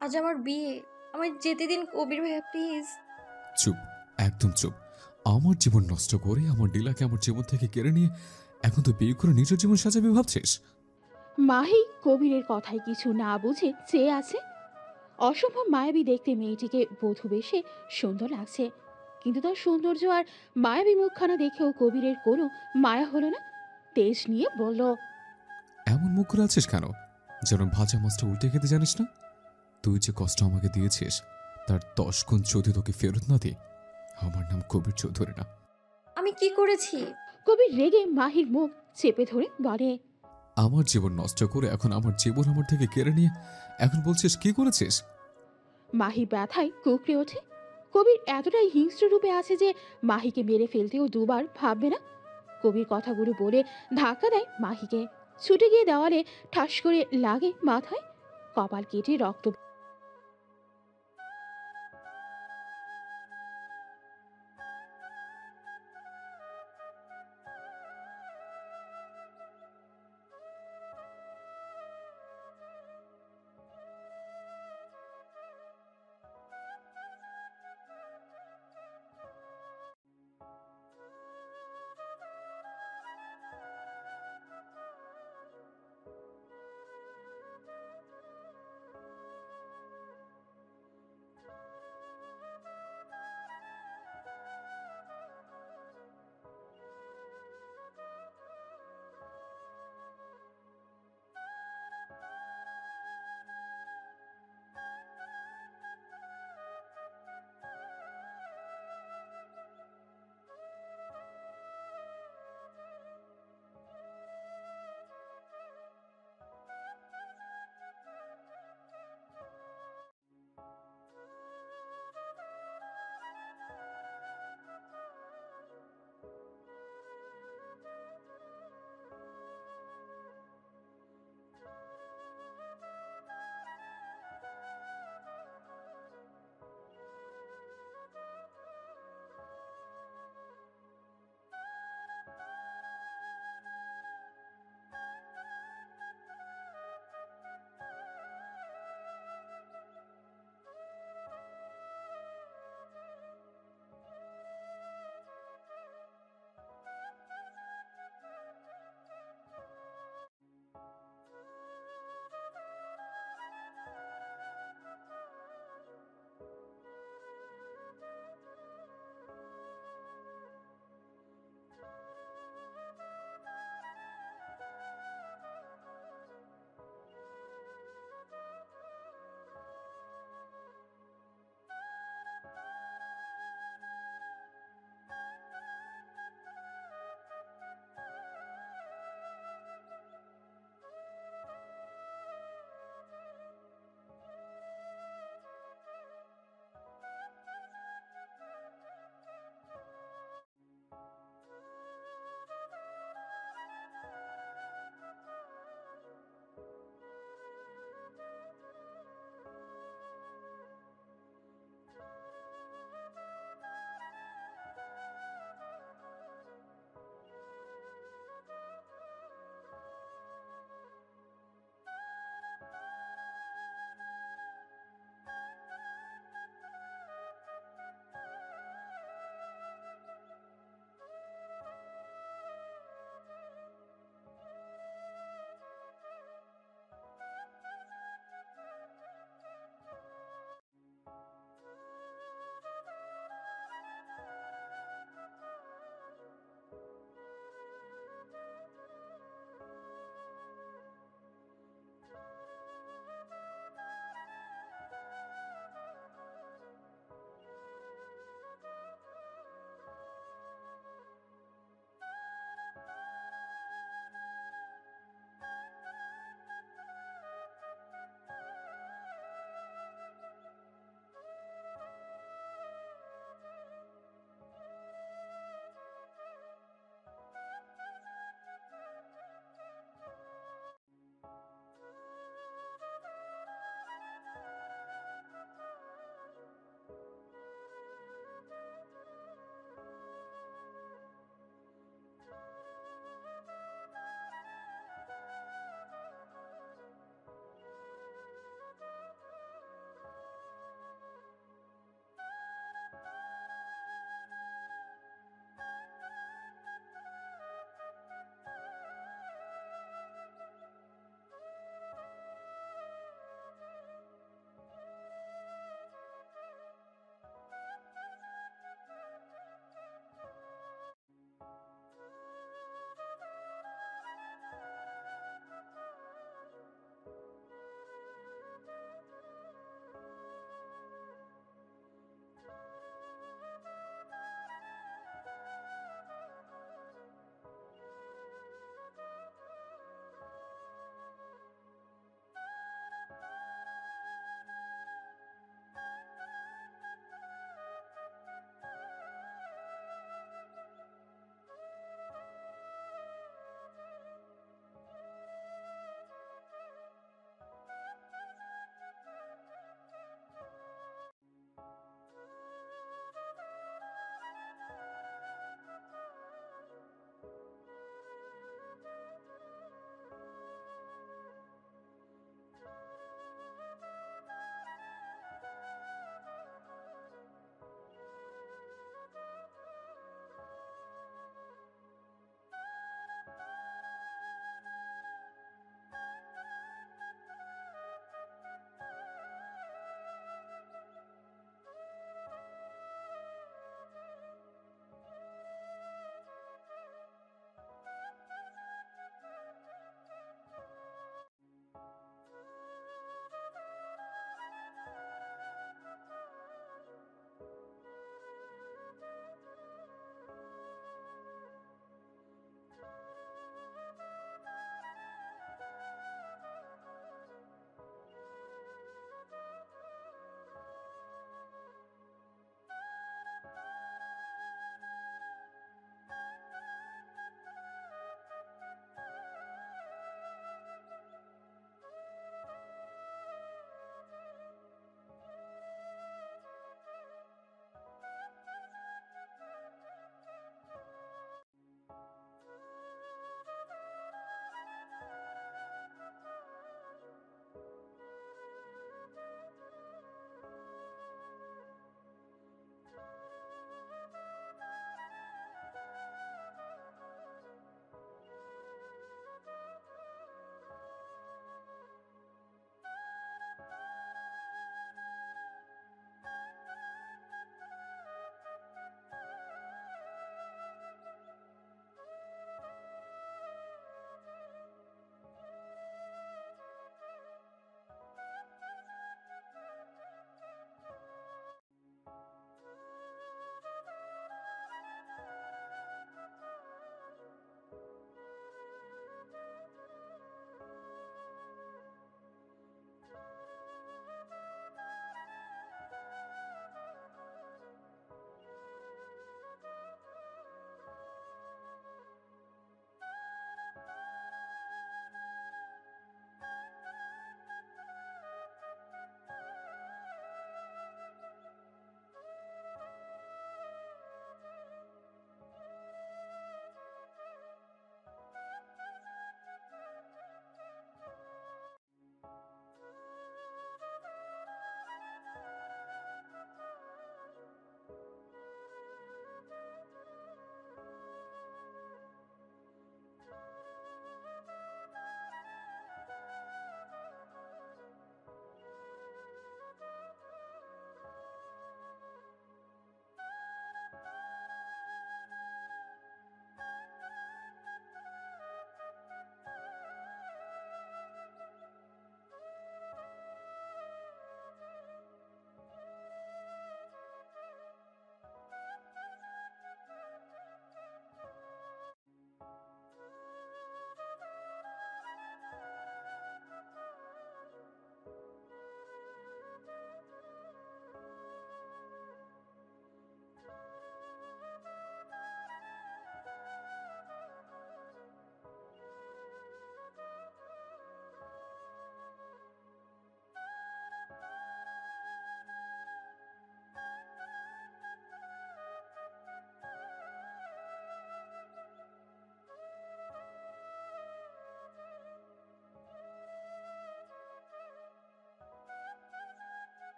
আজ আমার বিয়ে। আমায় যেতে দিন কবির ভাইয়া, প্লিজ। চুপ, একদম চুপ। আমার জীবন নষ্ট করে আমার ডিলাকে আমার জীবন থেকে কেড়ে নিয়ে এখন তো বিয়ে করে নিজের জীবন সাজাবি ভাবছিস? মাহি কবিরের কথায় কিছু না বুঝে চেয়ে আছে। অসম্ভব মায়াবী দেখতে মেয়েটিকে বধূ বেশে সুন্দর লাগছে, কিন্তু তার সৌন্দর্য আর মায়াবী মুখখানা দেখেও কবিরের কোনো মায়া হলো না। তেজ নিয়ে বলল, এমন মুখ করে আছিস কেন? যেন ভাজা মাছটা উল্টে খেতে জানিস না? তুই যে কষ্ট আমাকে দিয়েছিস তার 10 গুণ যদি তোকে ফেরত না দিই, আমার নাম কবির চৌধুরী না। আমি কি করেছি? কবির রেগে মাহির মুখ চেপে ধরে বলে, আমার জীবন নষ্ট করে এখন আমার জীবন আমার থেকে কেড়ে নিয়ে এখন বলছিস কি করেছিস? মাহি ব্যথায় কুঁকড়ে ওঠে। কবির এতটাই হিংস্র রূপে আছে যে মাহিকে মেরে ফেলতেও দুবার ভাববে না। কবির কথাগুলো বলে ধাক্কা দেয় মাহিকে। ছুটে গিয়ে দেওয়ালে ঠাস করে লাগে মাথায়। কপাল কেটে রক্ত।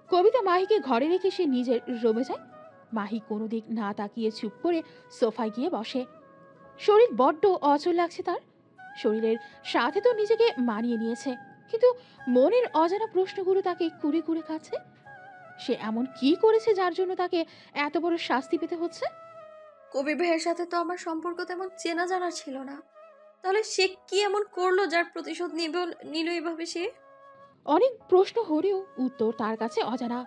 কবিতা মাহিকে ঘরে রেখে সে নিজের রুমে যায়। মাহি কোনো দিক না তাকিয়ে চুপ করে সোফায় গিয়ে বসে। শরীর বড্ড অচল লাগছে তার। শরীরের সাথে তো নিজেকে মানিয়ে নিয়েছে, কিন্তু মনের অজানা প্রশ্নগুলো তাকে কুড়ে কুড়ে খাচ্ছে। সে এমন কি করেছে যার জন্য তাকে এত বড় শাস্তি পেতে হচ্ছে? কবির ভাইয়ের সাথে তো আমার সম্পর্ক তেমন চেনা জানা ছিল না, তাহলে সে কি এমন করলো যার প্রতিশোধ নিল এভাবে সে? অনেক প্রশ্ন হলেও উত্তর তার কাছে অজানা।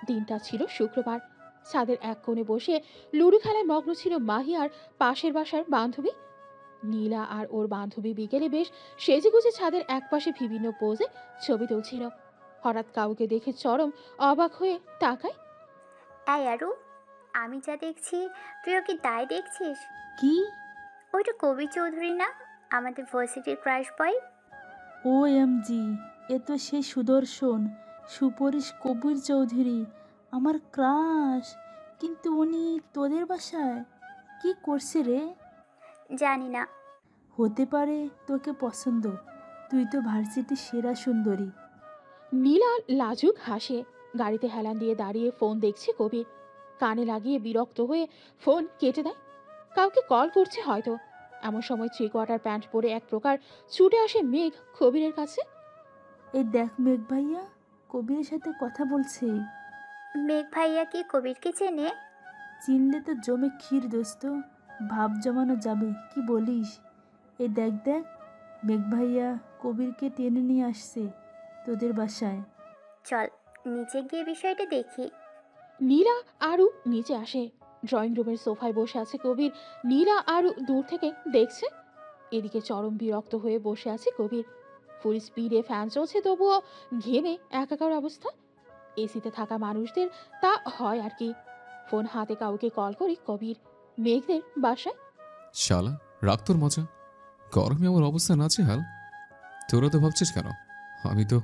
দিনটা ছিল শুক্রবার। ছাদের এক কোণে বসে লুডো খেলায় মগ্ন ছিল মাহি আর পাশের বাসার বান্ধবী নীলা। আর ওর বান্ধবী বিকেলে বেশ সেজেগুজে ছাদের একপাশে বিভিন্ন পোজে ছবি তুলছিল। হঠাৎ কাউকে দেখে চরম অবাক হয়ে তাকায়। এই আরু, আমি যা দেখছি তুইও কি তাই দেখছিস? কি? ওইটা কবি চৌধুরী না, আমাদের ভার্সিটির ক্রাশ বয়? ও এম জি, এ তো সেই সুদর্শন সুপরিশ কবির চৌধুরী, আমার ক্রাশ। কিন্তু উনি তোদের বাসায় কি করছে রে? জানি না। হতে পারে তোকে পছন্দ, তুই তো ভার্সিটির সেরা সুন্দরী। নীলা লাজুক হাসে। গাড়িতে হেলান দিয়ে দাঁড়িয়ে ফোন দেখছে কবির। কানে লাগিয়ে বিরক্ত হয়ে ফোন কেটে দেয়। কাউকে কল করছে হয়তো। এমন সময় 3 কোয়ার্টার প্যান্ট পরে এক প্রকার ছুটে আসে মেঘ কবিরের কাছে। এই দেখ মেঘ ভাইয়া, কবিরের সাথে কথা বলছে। মেঘ ভাইয়া কি কবিরকে চেনে? চিনলে তো জমে ক্ষীর দোস্ত, ভাব জমানো যাবে, কি বলিস? এই দেখ দেখ, মেঘ ভাইয়া কবিরকে টেনে নিয়ে আসছে তোদের বাসায়। চল নিচে গিয়ে বিষয়টা দেখি। নীলা আরু নিচে আসে। ড্রয়িং রুমের সোফায় বসে আছে কবির। নীলা আরু দূর থেকে দেখছে। এদিকে চরম বিরক্ত হয়ে বসে আছে কবির। ফুল স্পিডে ফ্যান চলছে, তবুও ঘেমে একাকার অবস্থা। এসিতে থাকা মানুষদের তা হয় আর কি। ফোন হাতে কাউকে কল করি কবির মেঘদের বাসায়। শালা, রাখ তোর মজা। গরমে আমার অবস্থা নাচে হাল। তোরা তো ভাবছিস কেন? আমি তো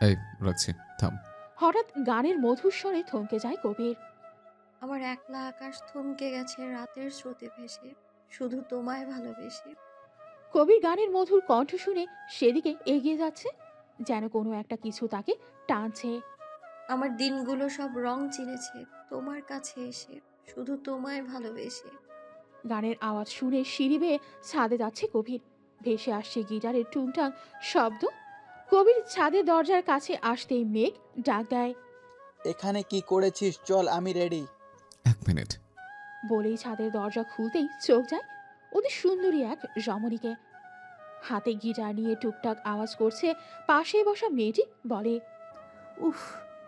এই রাখছি, থাম। হঠাৎ গানের মধুর স্বরে থমকে যায় কবির। আমার একলা আকাশ থমকে গেছে রাতের স্রোতে ভেসে, শুধু তোমায় ভালোবেসে। কবির গানের মধুর কণ্ঠ শুনে সেদিকে এগিয়ে যাচ্ছে, যেন কোনো একটা কিছু তাকে টানছে। আমার দিনগুলো সব রং চিনেছে তোমার কাছে এসে, শুধু তোমায় ভালোবেসে। গানের আওয়াজ শুনে সিঁড়ি বেয়ে ছাদে যাচ্ছে কবির। ভেসে আসছে গিটারের টুংটাং শব্দ। কবির ছাদের দরজার কাছে আসতেই মেঘ ডাক দেয়। এখানে কি করেছিস? চল, আমি রেডি। 1 মিনিট। বলেই ছাদের দরজা খুলতেই চোখ যায় ওদের সুন্দরী এক রমণীকে। হাতে গিটার নিয়ে টুকটাক আওয়াজ করছে পাশে বসা মেয়েটি। বলে, উফ,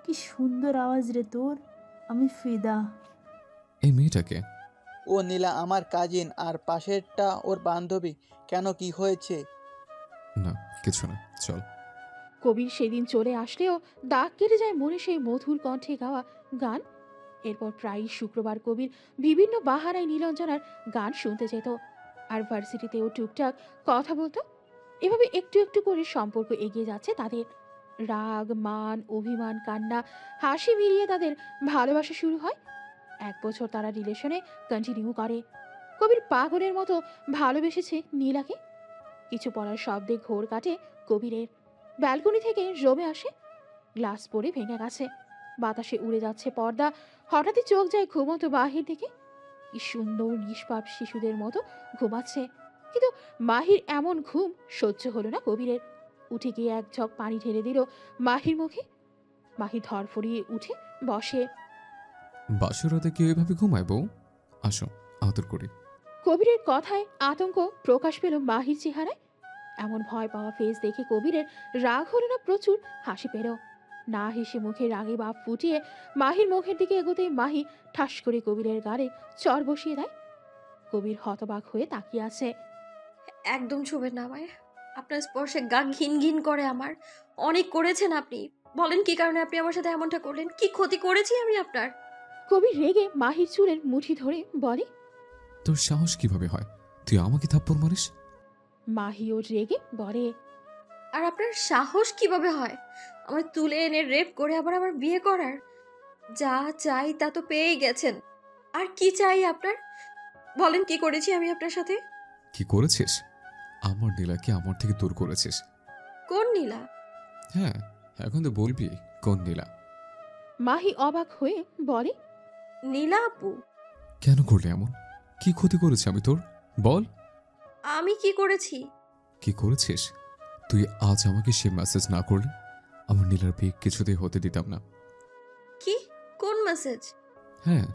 কি সুন্দর আওয়াজ রে তোর, আমি ফিদা। এই মেয়েটাকে? ও নীলা, আমার কাজিন, আর পাশেরটা ওর বান্ধবী। কেন, কি হয়েছে? না, কিছু না, চল। কবির সেদিন চলে আসলেও দাগ কেটে যায় মনে সেই মধুর কণ্ঠে গাওয়া গান। এরপর প্রায়ই শুক্রবার কবির বিভিন্ন বাহানায় নীলাঞ্জনার গান শুনতে যেত, আর ভার্সিটিতেও টুকটাক কথা বলতো। এভাবে একটু একটু করে সম্পর্ক এগিয়ে যাচ্ছে তাদের। রাগ, মান, অভিমান, কান্না, হাসি মিলিয়ে তাদের ভালোবাসা শুরু হয়। 1 বছর তারা রিলেশনে কন্টিনিউ করে। কবির পাগলের মতো ভালোবেসেছে নীলাকে। কিছু পড়ার শব্দে ঘোর কাটে কবিরের। ব্যালকনি থেকে জমে আসে, গ্লাস পড়ে ভেঙে গেছে। বাতাসে উড়ে যাচ্ছে পর্দা। হঠাৎই চোখ যায় ঘুমন্ত বাহির দিকে। কি সুন্দর নিষ্পাপ শিশুদের মতো ঘুমাচ্ছে। কিন্তু মাহির এমন ঘুম সহ্য হলো না কবিরের। উঠে গিয়ে এক ঝক পানি ঢেলে দিল মাহির মুখে। মাহি ধরফড়িয়ে উঠে বসে। বাসরাতে কেউ এভাবে ঘুমায় বউ? আসো, আদর করি। কবিরের কথায় আতঙ্ক প্রকাশ পেল মাহির চেহারায়। এমন ভয় পাওয়া ফেস দেখে কবিরের রাগ হলো না, প্রচুর হাসি পেল। না হেসে মুখে রাগে ভাব ফুটিয়ে মাহির মুখের দিকে এগোতেই মাহি ঠাস করে কবিরের গালে চর বসিয়ে দেয়। কবির হতবাক হয়ে তাকিয়ে আছে। একদম ছুবেন না আমায়, আপনার স্পর্শে গা ঘিন ঘিন করে আমার। অনেক করেছেন আপনি, বলেন কি কারণে আপনি আমার সাথে এমনটা করলেন? কি ক্ষতি করেছি আমি আপনার? কবির রেগে মাহির চুলের মুঠি ধরে বলে। তোর সাহস কিভাবে হয় তুই আমাকে থাপ্পড় মারিস? মাহিও রেগে বলে, আর আপনার সাহস কিভাবে হয় আমায় তুলে এনে রেপ করে আবার আমার বিয়ে করার? যা চাই তা তো পেয়েই গেছেন, আর কি চাই আপনার? বলেন কি করেছি আমি আপনার সাথে? কি করেছিস? আমার নীলাকে আমার থেকে দূর করেছিস। কোন নীলা? হ্যাঁ, এখন তো বলবি কোন নীলা। মাহি অবাক হয়ে বলে, নীলা আপু, কেন করলে এমন? কি ক্ষতি করেছি আমি তোর? বল। আমি কি করেছি? কি করেছিস? তুই আজ আমাকে সে মেসেজ না করলে আমার নীলার বিয়ে কিছুতেই হতে দিতাম না। কি? কোন মেসেজ? হ্যাঁ,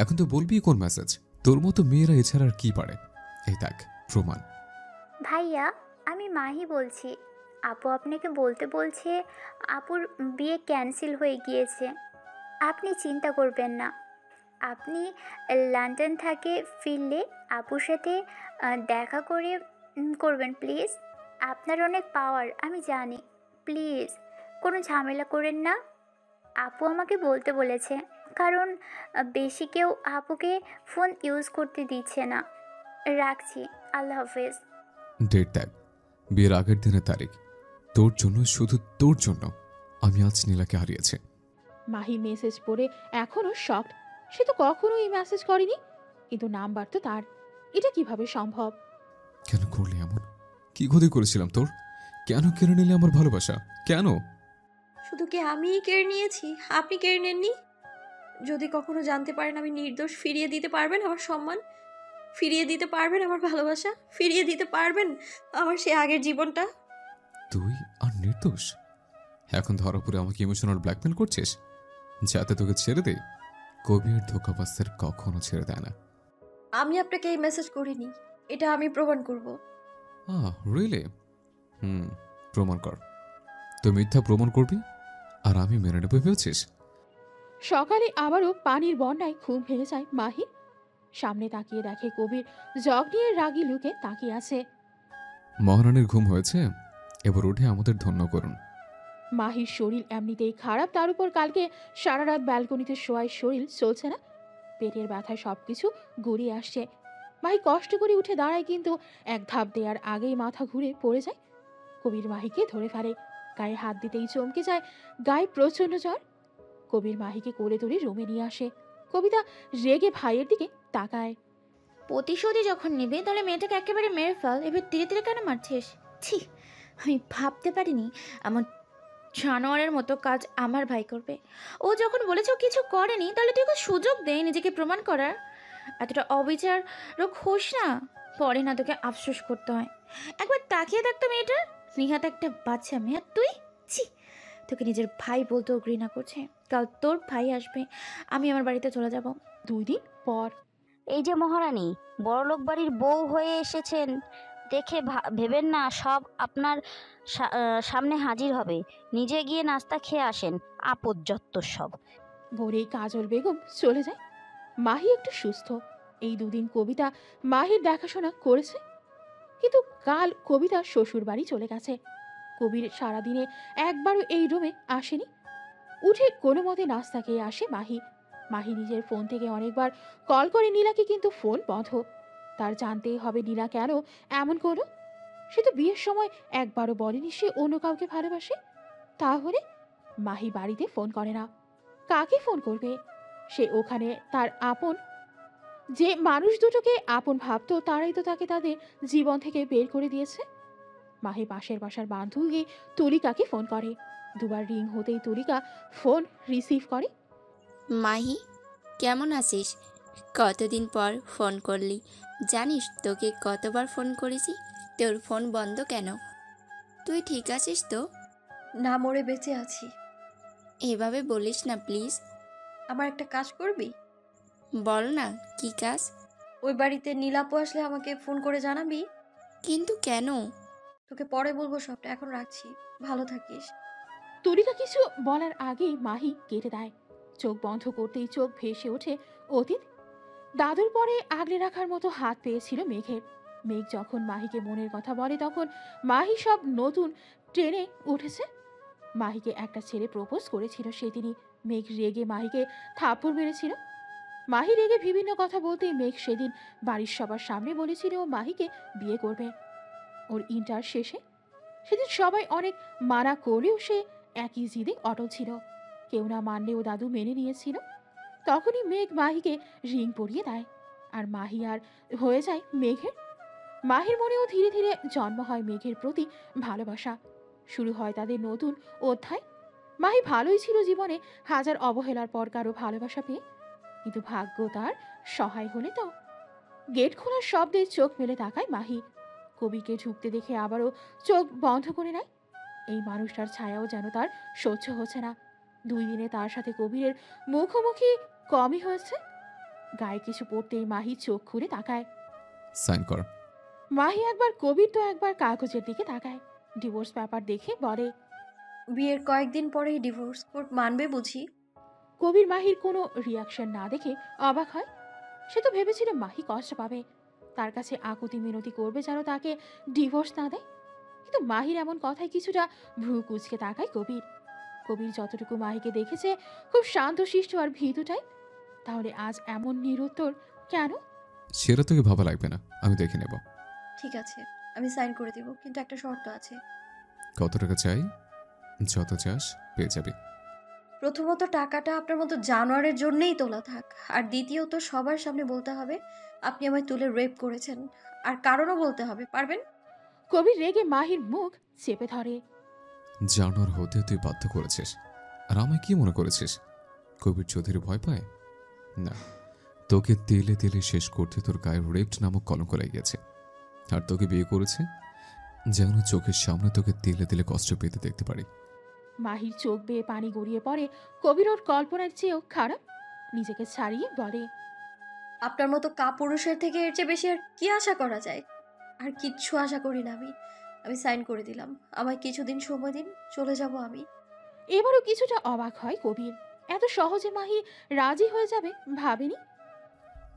এখন তো বলবি কোন মেসেজ। তোর মতো মেয়েরা এছাড়া আর কি পারে। এই দেখ প্রমাণ। ভাইয়া, আমি মাহি বলছি। আপু আপনাকে বলতে বলছে আপুর বিয়ে ক্যান্সেল হয়ে গিয়েছে। আপনি চিন্তা করবেন না। আপনি লন্ডন থেকে ফিরলে আপুর সাথে দেখা করবেন প্লিজ। আপনার অনেক পাওয়ার আমি জানি। প্লিজ কোনো ঝামেলা করেন না। আপু আমাকে বলতে বলেছে, কারণ বেশি কেউ আপুকে ফোন ইউজ করতে দিচ্ছে না। রাখছি, আল্লাহ হাফেজ। ডেট দেখ, বিয়ের আগের দিনের তারিখ। তোর জন্য, শুধু তোর জন্য আমি আজ নীলাকে হারিয়েছি। মাহি মেসেজ পড়ে এখনো শকড। সে তো কখনো এই মেসেজ করেনি, কিন্তু নাম্বার তো তার। এটা কিভাবে সম্ভব? কেন করলি এমন? কি ক্ষতি করেছিলাম তোর? কেন কেড়ে নিলে আমার ভালোবাসা? কেন? শুধু কি আমিই কেড়ে নিয়েছি? আপনি কেড়ে নেননি? যদি কখনো জানতে পারেন আমি নির্দোষ, ফিরিয়ে দিতে পারবেন আমার সম্মান? ফিরিয়ে দিতে পারবেন আমার ভালোবাসা? ফিরিয়ে দিতে পারবেন আমার সে আগের জীবনটা? তুই আর নির্দোষ? এখন ধরা পড়ে আমাকে ইমোশনাল ব্ল্যাকমেল করছিস যাতে তোকে ছেড়ে দে? কবির ধোকাবাজদের কখনো ছেড়ে দেয় না। আমি আপনাকে এই মেসেজ করিনি, এটা আমি প্রমাণ করব। রিয়েলি? প্রমাণ কর। তুই মিথ্যা প্রমাণ করবি আর আমি মেনে নেবো ভেবেছিস? সকালে আবারও পানির বন্যায় ঘুম ভেঙে যায় মাহির। সামনে তাকিয়ে দেখে কবির জগ নিয়ে রাগী লুকে তাকিয়ে আছে। মহারানীর ঘুম হয়েছে, এবার উঠে আমাদের ধন্য করুন। মাহির শরীর এমনিতেই খারাপ, তার উপর কালকে সারা রাত ব্যালকনিতে শোয়ায় শরীর চলছে না। পেটের ব্যথায় সবকিছু গড়িয়ে আসছে। মাহি কষ্ট করে উঠে দাঁড়ায়, কিন্তু এক ধাপ দেওয়ার আগেই মাথা ঘুরে পড়ে যায়। কবির মাহিকে ধরে ফেলে, গায়ে হাত দিতেই চমকে যায়। গায়ে প্রচণ্ড জ্বর। কবির মাহিকে কোলে তুলে রুমে নিয়ে আসে। কবিতা রেগে ভাইয়ের দিকে তাকায়। প্রতিশোধই যখন নেবে তাহলে মেয়েটাকে একেবারে মেরে ফেল। এবার ধীরে ধীরে কেন মারছিস? ছি, আমি ভাবতে পারিনি এমন জানোয়ারের মতো কাজ আমার ভাই করবে। ও যখন বলেছে ও কিছু করেনি, তাহলে তুই ওকে সুযোগ দে নিজেকে প্রমাণ করার। এতটা অবিচারক হোস না, পরে না তোকে আফসোস করতে হয়। একবার তাকিয়ে দেখতো মেয়েটার, নিহাত একটা বাচ্চা মেয়ে। আর তুই, ছি, তোকে নিজের ভাই বলতেও ঘৃণা করছে। কাল তোর ভাই আসবে, আমি আমার বাড়িতে চলে যাব। 2 দিন পর। এই যে মহারানী, বড়লোক বাড়ির বউ হয়ে এসেছেন দেখে ভেবেন না সব আপনার সামনে হাজির হবে। নিজে গিয়ে নাস্তা খেয়ে আসেন, আপদযত্ত সব। ভোরেই কাজল বেগম চলে যায়। মাহি একটু সুস্থ। এই 2 দিন কবিতা মাহির দেখাশোনা করেছে, কিন্তু কাল কবিতা শ্বশুর বাড়ি চলে গেছে। কবির সারাদিনে একবারও এই রুমে আসেনি। উঠে কোনো মতে নাস্তা খেয়ে আসে মাহি। মাহি নিজের ফোন থেকে অনেকবার কল করে নীলাকে, কিন্তু ফোন বন্ধ। তার জানতেই হবে নীলা কেন এমন করলো। সে তো বিয়ের সময় একবারও বলেনি সে অন্য কাউকে ভালোবাসে। তাহলে মাহি বাড়িতে ফোন করে না, কাকে ফোন করবে? সে ওখানে তার আপন, যে মানুষ দুটোকে আপন ভাবতো তারাই তো তাকে তাদের জীবন থেকে বের করে দিয়েছে। মাহি পাশের বাসার বান্ধবী তুলিকাকে ফোন করে। 2 বার রিং হতেই তুলিকা ফোন রিসিভ করে। মাহি, কেমন আছিস? কতদিন পর ফোন করলি। জানিস তোকে কতবার ফোন করেছি, তোর ফোন বন্ধ কেন? তুই ঠিক আছিস তো? না, মরে বেঁচে আছি। এভাবে বলিস না প্লিজ। আমার একটা কাজ করবি? বল না, কি কাজ? ওই বাড়িতে নীলাপু আসলে আমাকে ফোন করে জানাবি। কিন্তু কেন? তোকে পরে বলবো সবটা, এখন রাখছি। ভালো থাকিস। তুলিকা কিছু বলার আগেই মাহি কেটে দেয়। চোখ বন্ধ করতেই চোখ ভেসে ওঠে অতীত। দাদুর পরে আগলে রাখার মতো হাত পেয়েছিল মেঘের। মেঘ যখন মাহিকে মনের কথা বলে তখন মাহি সব নতুন ট্রেনে উঠেছে। মাহিকে একটা ছেলে প্রপোজ করেছিল সেদিনই। মেঘ রেগে মাহিকে থাপ্পড় মেরেছিল। মাহি রেগে বিভিন্ন কথা বলতেই মেঘ সেদিন বাড়ির সবার সামনে বলেছিল ও মাহিকে বিয়ে করবে ওর ইন্টার শেষে। সেদিন সবাই অনেক মানা করলেও সে একই জিদে অটল ছিল। কেউ না মানলেও দাদু মেনে নিয়েছিল। তখনই মেঘ মাহিকে রিং পরিয়ে দেয়, আর মাহি আর হয়ে যায় মেঘের। মাহির মনেও ধীরে ধীরে জন্ম হয় মেঘের প্রতি ভালোবাসা। শুরু হয় তাদের নতুন অধ্যায়। মাহি ভালোই ছিল জীবনে, হাজার অবহেলার পর কারো ভালোবাসা পেয়ে। কিন্তু ভাগ্য তার সহায় হলে তো। গেট খোলার শব্দে চোখ মেলে তাকায় মাহি। কবিকে ঢুকতে দেখে আবারও চোখ বন্ধ করে নেয়। এই মানুষটার ছায়াও যেন তার সহ্য হচ্ছে না। 2 দিনে তার সাথে কবিরের মুখোমুখি কমই হয়েছে। গায়ে কিছু পড়তেই মাহি চোখ খুলে তাকায়। সাইন কর। মাহি একবার কবির তো একবার কাগজের দিকে তাকায়। ডিভোর্স পেপার দেখে বলে, বিয়ের কয়েকদিন পরেই ডিভোর্স কোর্ট মানবে বুঝি? কবির মাহির কোনো রিয়াকশন না দেখে অবাক হয়। সে তো ভেবেছিল মাহি কষ্ট পাবে, তার কাছে আকুতি মিনতি করবে যেন তাকে ডিভোর্স না দেয়। কিন্তু মাহির এমন কথায় কিছুটা ভ্রু কুচকে তাকায় কবির। কবির যতটুকু মাহিকে দেখেছে খুব শান্তশিষ্ট আর ভীতুটাই। তাহলে আজ এমন নিরুত্তর কেন? সেটা তোকে ভাবা লাগবে না, আমি দেখে নেব। ঠিক আছে, আমি সাইন করে দিব, কিন্তু একটা শর্ত আছে। কত টাকা চাই? যত চাস পেয়ে যাবি। প্রথমত টাকাটা আপনার মতো জানোয়ারের জন্যই তোলা থাক, আর দ্বিতীয়ত সবার সামনে বলতে হবে আপনি আমায় তুলে রেপ করেছেন, আর কারণও বলতে হবে। পারবেন? কবির রেগে মাহির মুখ চেপে ধরে। জানোয়ার হতে তুই বাধ্য করেছিস, আর আমায় কি মনে করেছিস কবির চৌধুরী ভয় পায়? না, তোকে তেলে তেলে শেষ করতে তোর গায়ে রেপ্ট নামক কলঙ্ক লেগেছে। আর তোকে বিয়ে করেছে যেন চোখের সামনে তোকে তেলে তেলে কষ্ট পেতে দেখতে পারি। মাহির চোখ বেয়ে পানি গড়িয়ে পড়ে। কবির ওর কল্পনার চেয়েও খারাপ। নিজেকে ছাড়িয়ে বলে, আপনার মতো কাপুরুষের থেকে এর চেয়ে বেশি আর কি আশা করা যায়? আর কিচ্ছু আশা করি না আমি সাইন করে দিলাম। আমায় কিছুদিন সময় দিন, চলে যাব আমি। এবারও কিছুটা অবাক হয় কবির। এত সহজে মাহি রাজি হয়ে যাবে ভাবেনি।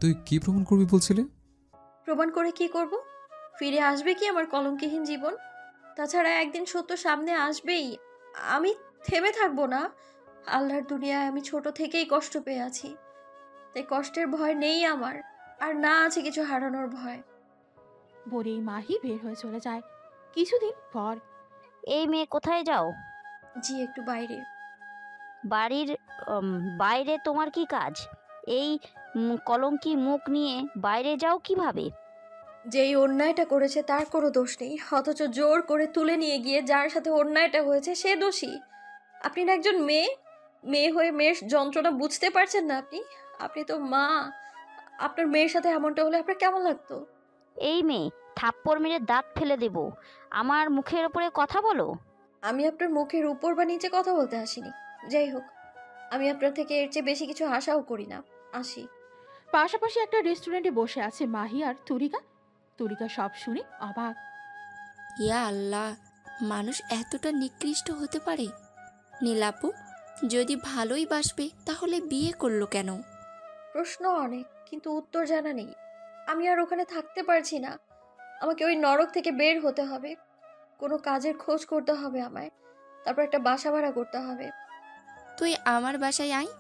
তুই কি প্রমাণ করবি বলছিলে? প্রমাণ করে কি করব? ফিরে আসবে কি আমার কলঙ্কহীন জীবন? তাছাড়া একদিন সত্য সামনে আসবেই। আমি থেমে থাকবো না। আল্লাহর দুনিয়ায় আমি ছোট থেকেই কষ্ট পেয়ে আছি, তাই কষ্টের ভয় নেই আমার, আর না আছে কিছু হারানোর ভয়। বলেই মাহি বের হয়ে চলে যায়। কিছুদিন পর, এই মেয়ে কোথায় যাও? জি একটু বাইরে। বাড়ির বাইরে তোমার কি কাজ? এই কলঙ্কি মুখ নিয়ে বাইরে যাও কিভাবে? যেই অন্যায়টা করেছে তার কোনো দোষ নেই, অথচ জোর করে তুলে নিয়ে গিয়ে যার সাথে অন্যায়টা হয়েছে সে দোষী। আপনি না একজন মেয়ে, মেয়ে হয়ে মেয়ের যন্ত্রণা বুঝতে পারছেন না? আপনি তো মা। আপনার মেয়ের সাথে এমনটা হলে আপনার কেমন লাগতো? এই মেয়ে, থাপ্পড় মেরে দাঁত ফেলে দেব। আমার মুখের ওপরে কথা বলো। আমি আপনার মুখের উপর বা নিচে কথা বলতে আসিনি। যাই হোক, আমি আপনার থেকে এর চেয়ে বেশি কিছু আশাও করি না। আসি। পাশাপাশি একটা রেস্টুরেন্টে বসে আছে মাহি আর তুরিকা। তুরিকা সব শুনে অবাক। ইয়া আল্লাহ, মানুষ এতটা নিকৃষ্ট হতে পারে? নীলাপু, যদি ভালোই বাসবে তাহলে বিয়ে করলো কেন? প্রশ্ন অনেক, কিন্তু উত্তর জানা নেই। আমি আর ওখানে থাকতে পারছি না। আমাকে ওই নরক থেকে বের হতে হবে। কোনো কাজের খোঁজ করতে হবে আমায়, তারপর একটা বাসা ভাড়া করতে হবে। তুই আমার বাসায় আয়,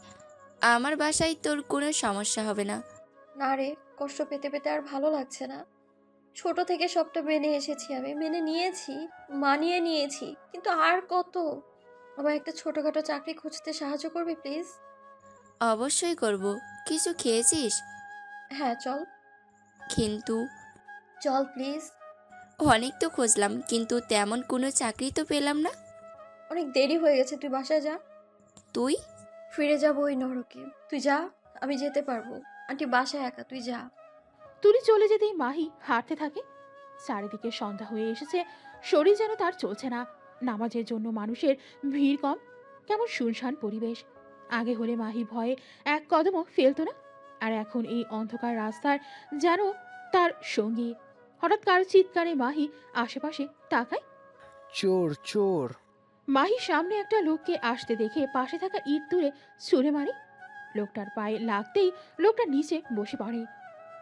আমার বাসায় তোর কোনো সমস্যা হবে না। না রে, কষ্ট পেতে পেতে আর ভালো লাগছে না। ছোট থেকে সবটা মেনে এসেছি, আমি মেনে নিয়েছি, মানিয়ে নিয়েছি, কিন্তু আর কত? আমার একটা ছোটখাটো চাকরি খুঁজতে সাহায্য করবি প্লিজ? অবশ্যই করব। কিছু খেয়েছিস? হ্যাঁ চল। কিন্তু চল প্লিজ। অনেক তো খুঁজলাম, কিন্তু তেমন কোনো চাকরি তো পেলাম না। অনেক দেরি হয়ে গেছে, তুই বাসায় যা। তুই? ফিরে যাবো ওই নরকে। তুই যা, আমি যেতে পারবো। আন্টি বাসায় একা, তুই যা। তুলি চলে যেতেই মাহি হাঁটতে থাকে। চারিদিকে সন্ধ্যা হয়ে এসেছে, শরীর যেন তার চলছে না। নামাজের জন্য মানুষের ভিড় কম, কেমন শুনশান পরিবেশ। আগে হলে মাহি ভয়ে এক কদমও ফেলতো না, আর এখন এই অন্ধকার রাস্তার যেন তার সঙ্গী। হঠাৎ কারো চিৎকারে মাহি আশেপাশে তাকায়। চোর চোর! মাহি সামনে একটা লোককে আসতে দেখে পাশে থাকা ইট তুলে ছুঁড়ে মারে। লোকটার পায়ে লাগতেই লোকটা নিচে বসে পড়ে,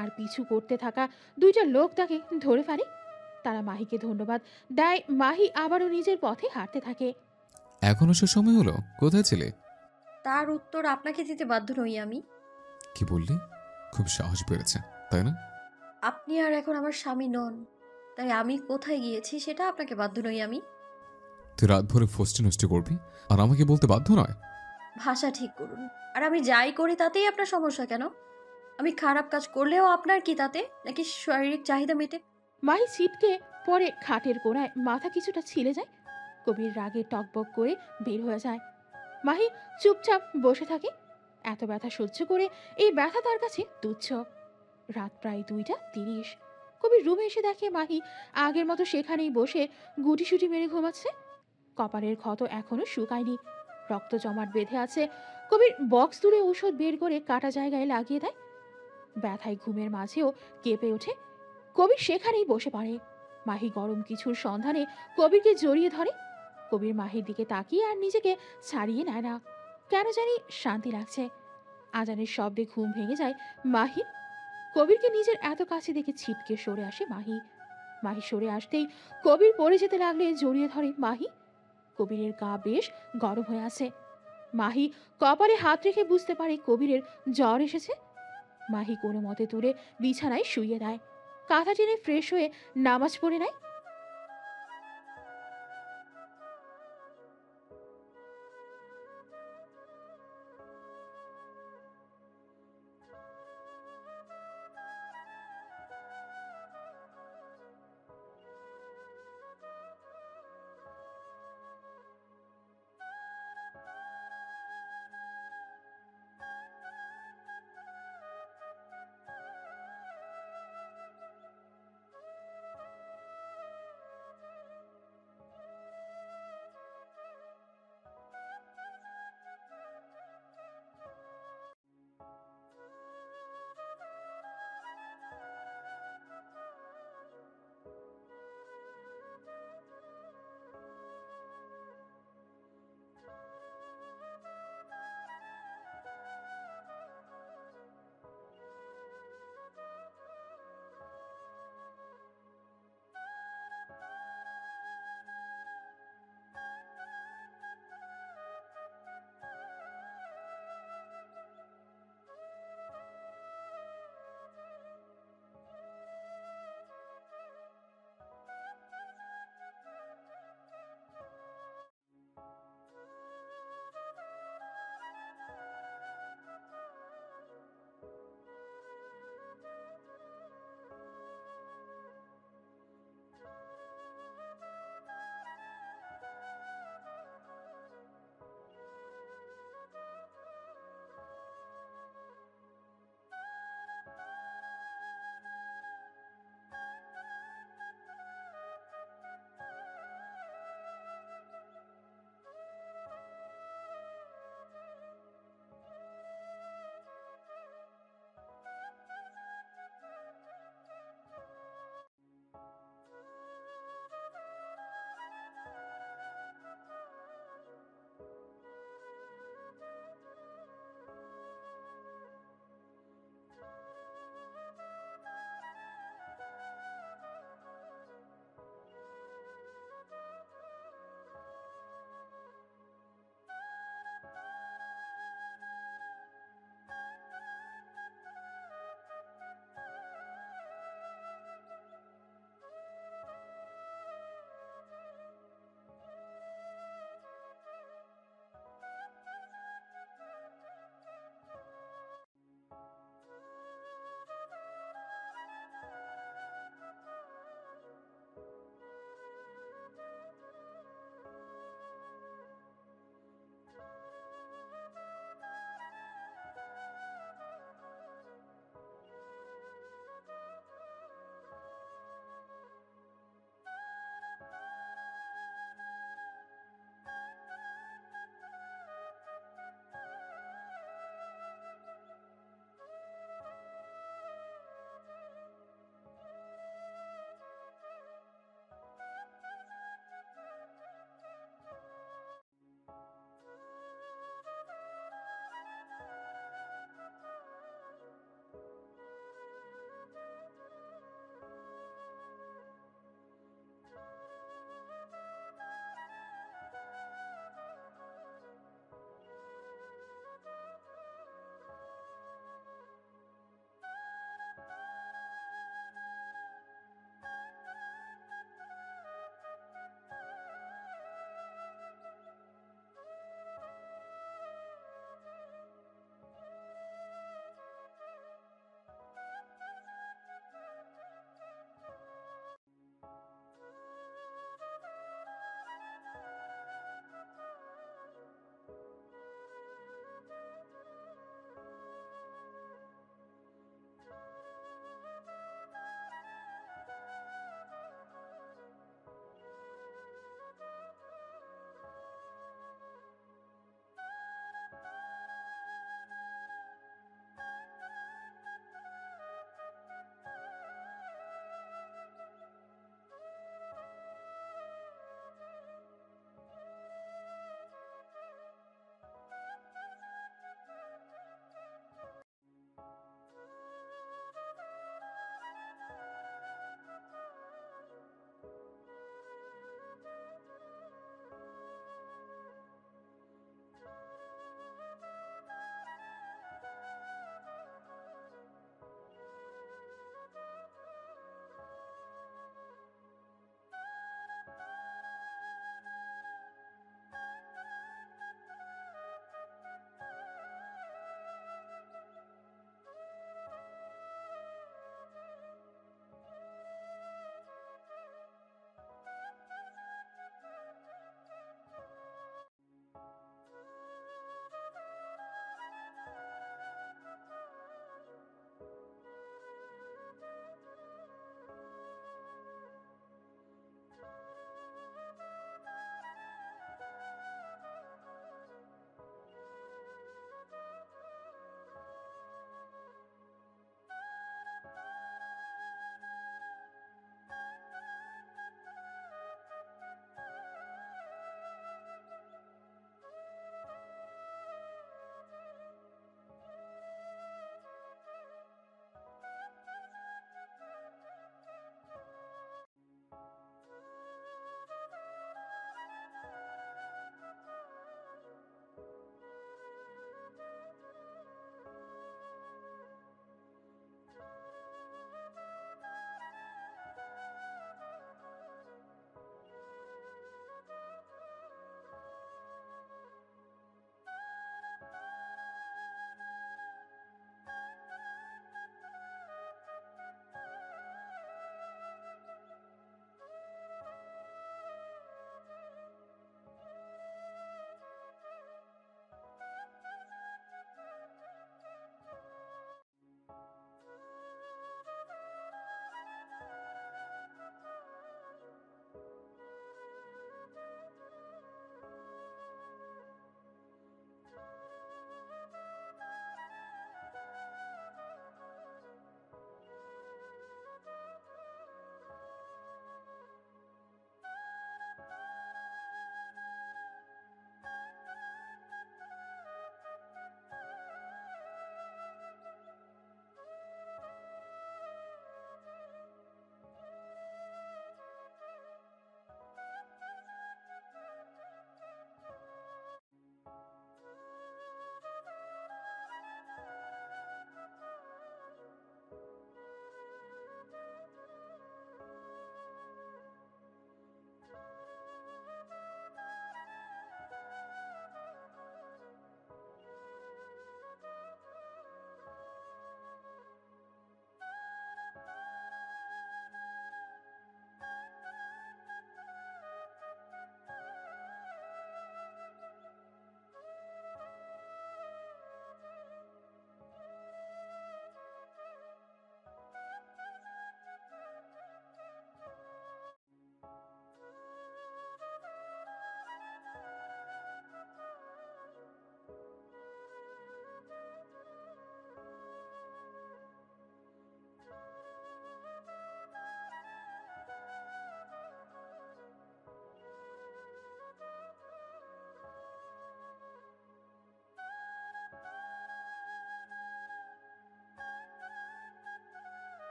আর পিছু করতে থাকা 2টা লোক তাকে ধরে ফেলে। তারা মাহিকে ধন্যবাদ দেয়। মাহি আবারও নিজের পথে হাঁটতে থাকে। এখনো সে সময় হলো? কোথায় ছিলে? তার উত্তর আপনাকে দিতে বাধ্য নই আমি। কি বললি? খুব সাহস বেড়েছে, তাই না? আপনি আর এখন আমার স্বামী নন, তাই আমি কোথায় গিয়েছি সেটা আপনাকে বাধ্য নই আমি। তুই রাত ভরে ফষ্টি নষ্টি করবি আর আমাকে বলতে বাধ্য নয়? ভাষা ঠিক করুন। আর আমি যাই করি তাতেই আপনার সমস্যা কেন? আমি খারাপ কাজ করলেও আপনার কি তাতে? নাকি শারীরিক চাহিদা মেটে? মাহি ছিটকে পরে খাটের কোণায় মাথা কিছুটা ছিলে যায়। কবির রাগে টকবক করে বের হয়ে যায়। মাহি চুপচাপ বসে থাকে। এত ব্যথা সহ্য করে এই ব্যথা তার কাছে তুচ্ছ। রাত প্রায় 2:30। কবির রুমে এসে দেখে মাহি আগের মতো সেখানেই বসে গুটিসুটি মেরে ঘুমাচ্ছে। কপালের ক্ষত এখনো শুকায়নি, রক্ত জমাট বেঁধে আছে। কবির বক্স তুলে ঔষধ বের করে কাটা জায়গায় লাগিয়ে দেয়। ব্যথায় ঘুমের মাঝেও কেঁপে ওঠে। কবির সেখানেই বসে পড়ে। মাহি গরম কিছুর সন্ধানে কবিরকে জড়িয়ে ধরে। কবির মাহির দিকে তাকিয়ে আর নিজেকে ছাড়িয়ে নেয় না। কেন জানি শান্তি লাগছে। আজানের শব্দে ঘুম ভেঙে যায় মাহির। কবিরকে নিজের এত কাছে দেখে ছিটকে সরে আসে মাহি। মাহি সরে আসতেই কবির পড়ে যেতে লাগলে জড়িয়ে ধরে মাহি। কবিরের গা বেশ গরম হয়ে আছে। মাহি কপালে হাত রেখে বুঝতে পারে কবিরের জ্বর এসেছে। মাহি কোনো মতে তুলে বিছানায় শুইয়ে দেয়। কাঁথা টেনে ফ্রেশ হয়ে নামাজ পড়ে নেয়।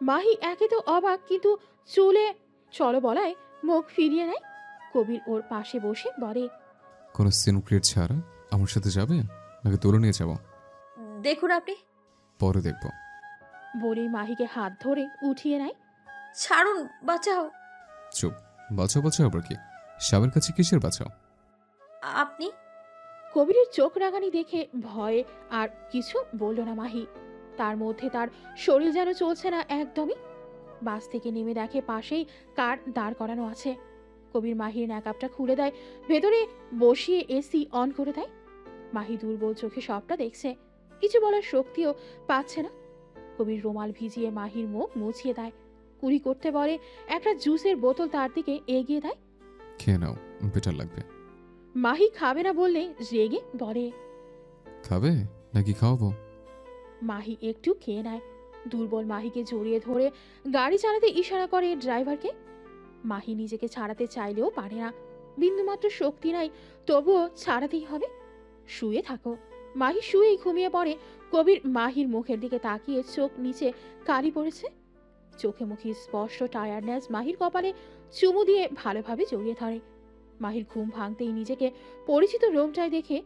মাহি একে তো অবাক, কিন্তু চলে চলো বলায় মুখ ফিরিয়ে নেয়। কবির ওর পাশে বসে বলে, কোনো সিনক্রিয়েট ছাড়া আমার সাথে যাবে নাকি তুলে নিয়ে যাব? দেখুন আপনি। পরে দেখব। বলেই মাহিকে হাত ধরে উঠিয়ে নেয়। ছাড়ুন, বাঁচাও। চুপ। বাঁচাও বাঁচাও আবার কি? স্বামীর কাছে কিসের বাঁচাও? আপনি? কবিরের চোখ রাগানি দেখে ভয়ে আর কিছু বলল না মাহি। তার মধ্যে তার শরীর যেন চলছে না একদমই। বাস থেকে নেমে দেখে পাশেই কার দাঁড় করানো আছে। কবির মাহির ন্যাকআপটা খুলে দেয়, ভেতরে বসিয়ে এসি অন করে দেয়। মাহি দুর্বল চোখে সবটা দেখছে, কিছু বলার শক্তিও পাচ্ছে না। কবির রুমাল ভিজিয়ে মাহির মুখ মুছিয়ে দেয়, কুড়ি করতে বলে একটা জুসের বোতল তার দিকে এগিয়ে দেয়। খেয়ে নাও, বেটার লাগবে। মাহি খাবে না বললে রেগে বলে, খাবে নাকি খাওয়াবো? মাহি একটু খেয়ে নেয়। দুর্বল মাহিকে জড়িয়ে ধরে গাড়ি চালাতে ইশারা করে ড্রাইভারকে। মাহি নিজেকে ছাড়াতে চাইলেও পারে না, বিন্দুমাত্র শক্তি নাই, তবুও ছাড়াতেই হবে। শুয়ে থাকো। মাহি শুয়েই ঘুমিয়ে পড়ে। কবির মাহির মুখের দিকে তাকিয়ে চোখ নিচে কালি পড়েছে। চোখে মুখে স্পষ্ট টায়ার্ডনেস মাহির কপালে চুমু দিয়ে ভালোভাবে জড়িয়ে ধরে। মাহির ঘুম ভাঙতেই নিজেকে পরিচিত রুমটায় দেখে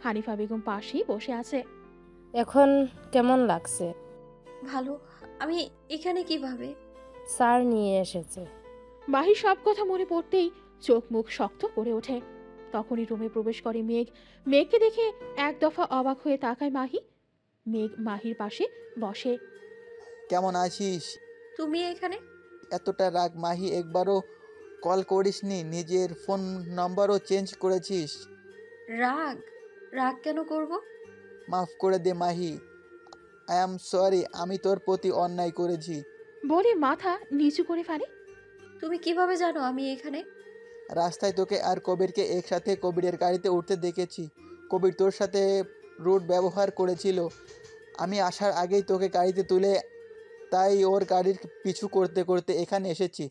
হানিফা বেগম পাশেই বসে আছে। এখন কেমন লাগছে? ভালো। আমি এখানে কিভাবে? স্যার নিয়ে এসেছে। মাহির সব কথা মনে পড়তেই চোখ মুখ শক্ত করে ওঠে। তখনই রুমে প্রবেশ করে মেঘ। মেঘকে দেখে এক দফা অবাক হয়ে তাকায় মাহি। মেঘ মাহির পাশে বসে। কেমন আছিস? তুমি এখানে? এতটা রাগ মাহি, একবারও কল করিসনি, নিজের ফোন নাম্বারও চেঞ্জ করেছিস। রাগ? রাগ কেন করব? মাফ করে দে মাহি, আই অ্যাম সরি, আমি তোর প্রতি অন্যায় করেছি। বলে মাথা নিচু করে ফেলে। তুমি কিভাবে জানো আমি এখানে? রাস্তায় তোকে আর কবিরকে একসাথে কবিরের গাড়িতে উঠতে দেখেছি। কবির তোর সাথে রুড ব্যবহার করেছিল। আমি আসার আগেই তোকে গাড়িতে তুলে, তাই ওর গাড়ির পিছু করতে করতে এখানে এসেছি।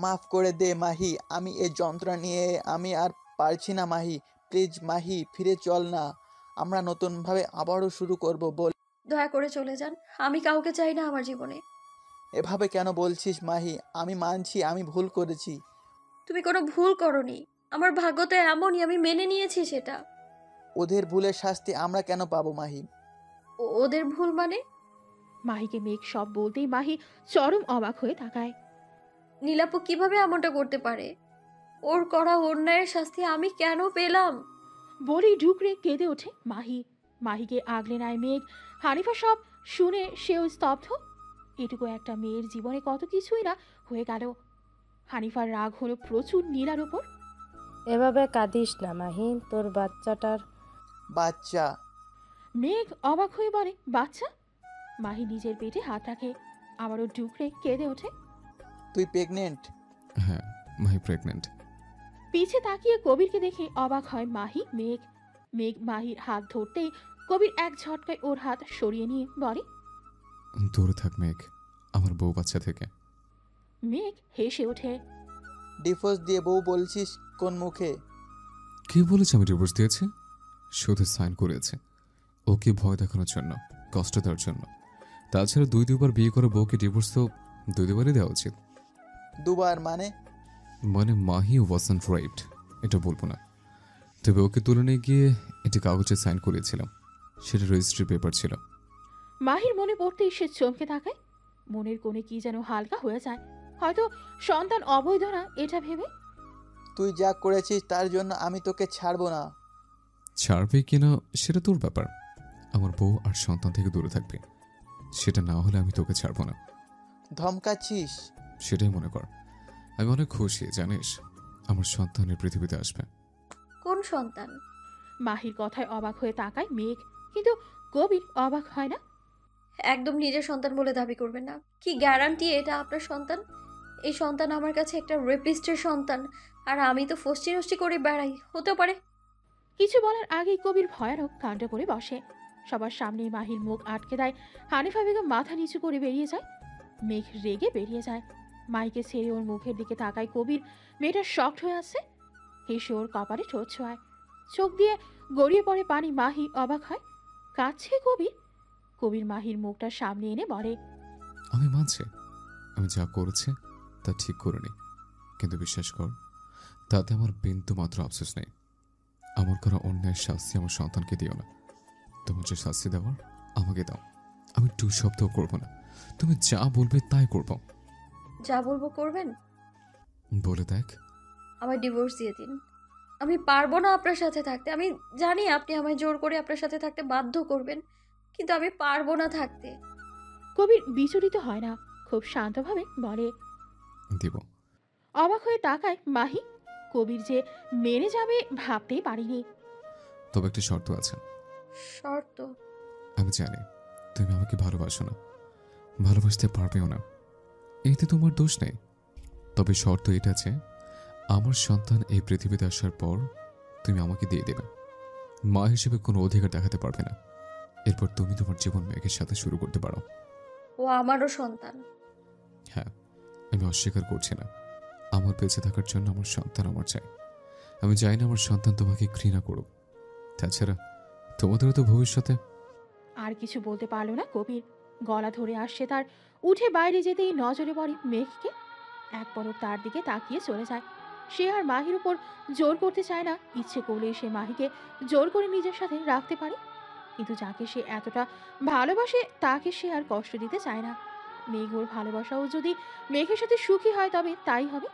মাফ করে দে মাহি, আমি এই যন্ত্রণা নিয়ে আমি আর পারছি না মাহি। প্লিজ মাহি, ফিরে চল না, আমরা নতুনভাবে আবারও শুরু করব। বল। দয়া করে চলে যান, আমি কাউকে চাই না আমার জীবনে। এভাবে কেন বলছিস মাহি? আমি মানছি আমি ভুল করেছি। তুমি কোনো ভুল করনি, আমার ভাগ্য তো এমনই, আমি মেনে নিয়েছি সেটা। ওদের ভুলের শাস্তি আমরা কেন পাবো মাহি? ওদের ভুল মানে? মাহিকে মেঘ সব বলতেই মাহি চরম অবাক হয়ে তাকায়। নীলাপু কিভাবে এমনটা করতে পারে? ওর করা অন্যায়ের শাস্তি আমি কেন পেলাম? বলেই ঢুকরে কেঁদে ওঠে মাহি। মাহিকে আগলে নেয় মেঘ। হানিফা সব শুনে সেও স্তব্ধ। এটুকু একটা মেয়ের জীবনে কত কিছুই না হয়ে গেল। হানিফার রাগ হলো প্রচুর নীলার ওপর। এভাবে কাঁদিস না মাহি, তোর বাচ্চাটার। বাচ্চা? মেঘ অবাক হয়ে বলে, বাচ্চা? মাহি নিজের পেটে হাত রাখে, আবারও ঢুকরে কেঁদে ওঠে। তুই প্রেগনেন্ট? হ্যাঁ, মাহি প্রেগনেন্ট। পিছে তাকিয়ে কবিরকে দেখে অবাক হয় মাহি মেঘ। মেঘ মাহির হাত ধরতেই কবির এক ঝটকায় ওর হাত সরিয়ে নিয়ে বলে, দূরে থাক মেঘ আমার বউ বাচ্চা থেকে। মেঘ হেসে ওঠে। ডিভোর্স দিয়ে বউ বলছিস কোন মুখে? কি বলেছে আমি ডিভোর্স দিয়েছি? শুধু সাইন করেছে ওকে ভয় দেখানোর জন্য, কষ্ট দেওয়ার জন্য। তাছাড়া দুইবার বিয়ে করে বউকে ডিভোর্স তো দুইবারই দেওয়া উচিত। দুবার মানে? মানে মাহি ওয়াজন্ট রাইপড এটা বলবো না, তবে ওকে তুলে নিয়ে গিয়ে এটা কাগজে সাইন করেছিলাম, সেটা রেজিস্ট্রি পেপার ছিল। মাহির মনে পড়তেই সে চমকে তাকায়। মনের কোণে কি যেন হালকা হয়ে যায়, হয়তো সন্তান অবৈধ না এটা ভেবে। তুই যা করেছিস তার জন্য আমি তোকে ছাড়বো না। ছাড়বে কিনা সেটা তোর ব্যাপার, আমার বউ আর সন্তান থেকে দূরে থাকবে, সেটা না হলে আমি তোকে ছাড়বো না। ধমকাচ্ছিস? সেটাই মনে কর। আমি অনেক খুশি জানিস, আমার সন্তানের পৃথিবীতে আসবে। কোন সন্তান? মাহির কথায় অবাক হয়ে তাকায় মেঘ, কিন্তু কবির অবাক হয় না। একদম নিজের সন্তান বলে দাবি করবেন না। কি গ্যারান্টি এটা আপনার সন্তান? এই সন্তান আমার কাছে একটা রেপিস্টের সন্তান, আর আমি তো ফষ্টি নষ্টি করে বেড়াই, হতে পারে। কিছু বলার আগেই কবির ভয়ানক কাণ্ড করে বসে। সবার সামনে মাহির মুখ আটকে দেয়। হানিফা বেগম মাথা নিচু করে বেরিয়ে যায়। মেঘ রেগে বেরিয়ে যায়। মাইকে ছেড়ে ওর মুখের দিকে তাকায় কবির। মেয়েটা শক্ট হয়ে আছে। হেসে ওর কপালে ঠোঁট ছোঁয়ায়। চোখ দিয়ে গড়িয়ে পড়ে পানি। মাহি অবাক হয়, কাঁদছে কবির। কবির মাহির মুখটা সামনে এনে বলে, আমি মানছি আমি যা করেছি তা ঠিক করিনি, কিন্তু বিশ্বাস কর, তাতে আমার বিন্দু মাত্র আফসোস নেই। আমার করা অন্যায়ের শাস্তি আমার সন্তানকে দিও না। তোমার যে শাস্তি দেওয়ার আমাকে দাও। আমি টু শব্দও করবো না, তুমি যা বলবে তাই করব। যা বলবো করবেন? বলে দেখ। আমায় ডিভোর্স দিয়ে দিন। আমি পারবো না আপনার সাথে থাকতে। আমি জানি আপনি আমায় জোর করে আপনার সাথে থাকতে বাধ্য করবেন, কিন্তু আমি পারবো না থাকতে। কবির বিচলিত হয় না, খুব শান্তভাবে বলে। দিব। অবাক হয়ে তাকায় মাহি। কবির যে মেনে যাবে ভাবতেই পারিনি। তবে একটা শর্ত আছে। শর্ত? আমি জানি তুমি আমাকে ভালোবাসো না, ভালোবাসতে পারবেও না, এতে তোমার দোষ নেই। তবে শর্ত এটা যে আমার সন্তান এই পৃথিবীতে আসার পর তুমি আমাকে দিয়ে দেবে। মা হিসেবে কোনো অধিকার দেখাতে পারবে না। এরপর তুমি তোমার জীবন মেয়েকের সাথে শুরু করতে পারো। ও আমারও সন্তান। হ্যাঁ, আমি অস্বীকার করছি না। আমার বেঁচে থাকার জন্য আমার সন্তান আমার চাই। আমি চাই না আমার সন্তান তোমাকে ঘৃণা করুক। তাছাড়া তোমাদেরও তো ভবিষ্যতে। আর কিছু বলতে পারলো না কবির। গলা ধরে আসছে তার। উঠে বাইরে যেতেই নজরে পড়ে মেঘকে। এক পলক তার দিকে তাকিয়ে চলে যায়। সে আর মাহির উপর জোর করতে চায় না। ইচ্ছে করলে সে মাহিকে জোর করে নিজের সাথে রাখতে পারে, কিন্তু যাকে সে এতটা ভালোবাসে তাকে সে আর কষ্ট দিতে চায় না। মেঘ ওর ভালোবাসাও যদি মেঘের সাথে সুখী হয় তবে তাই হবে।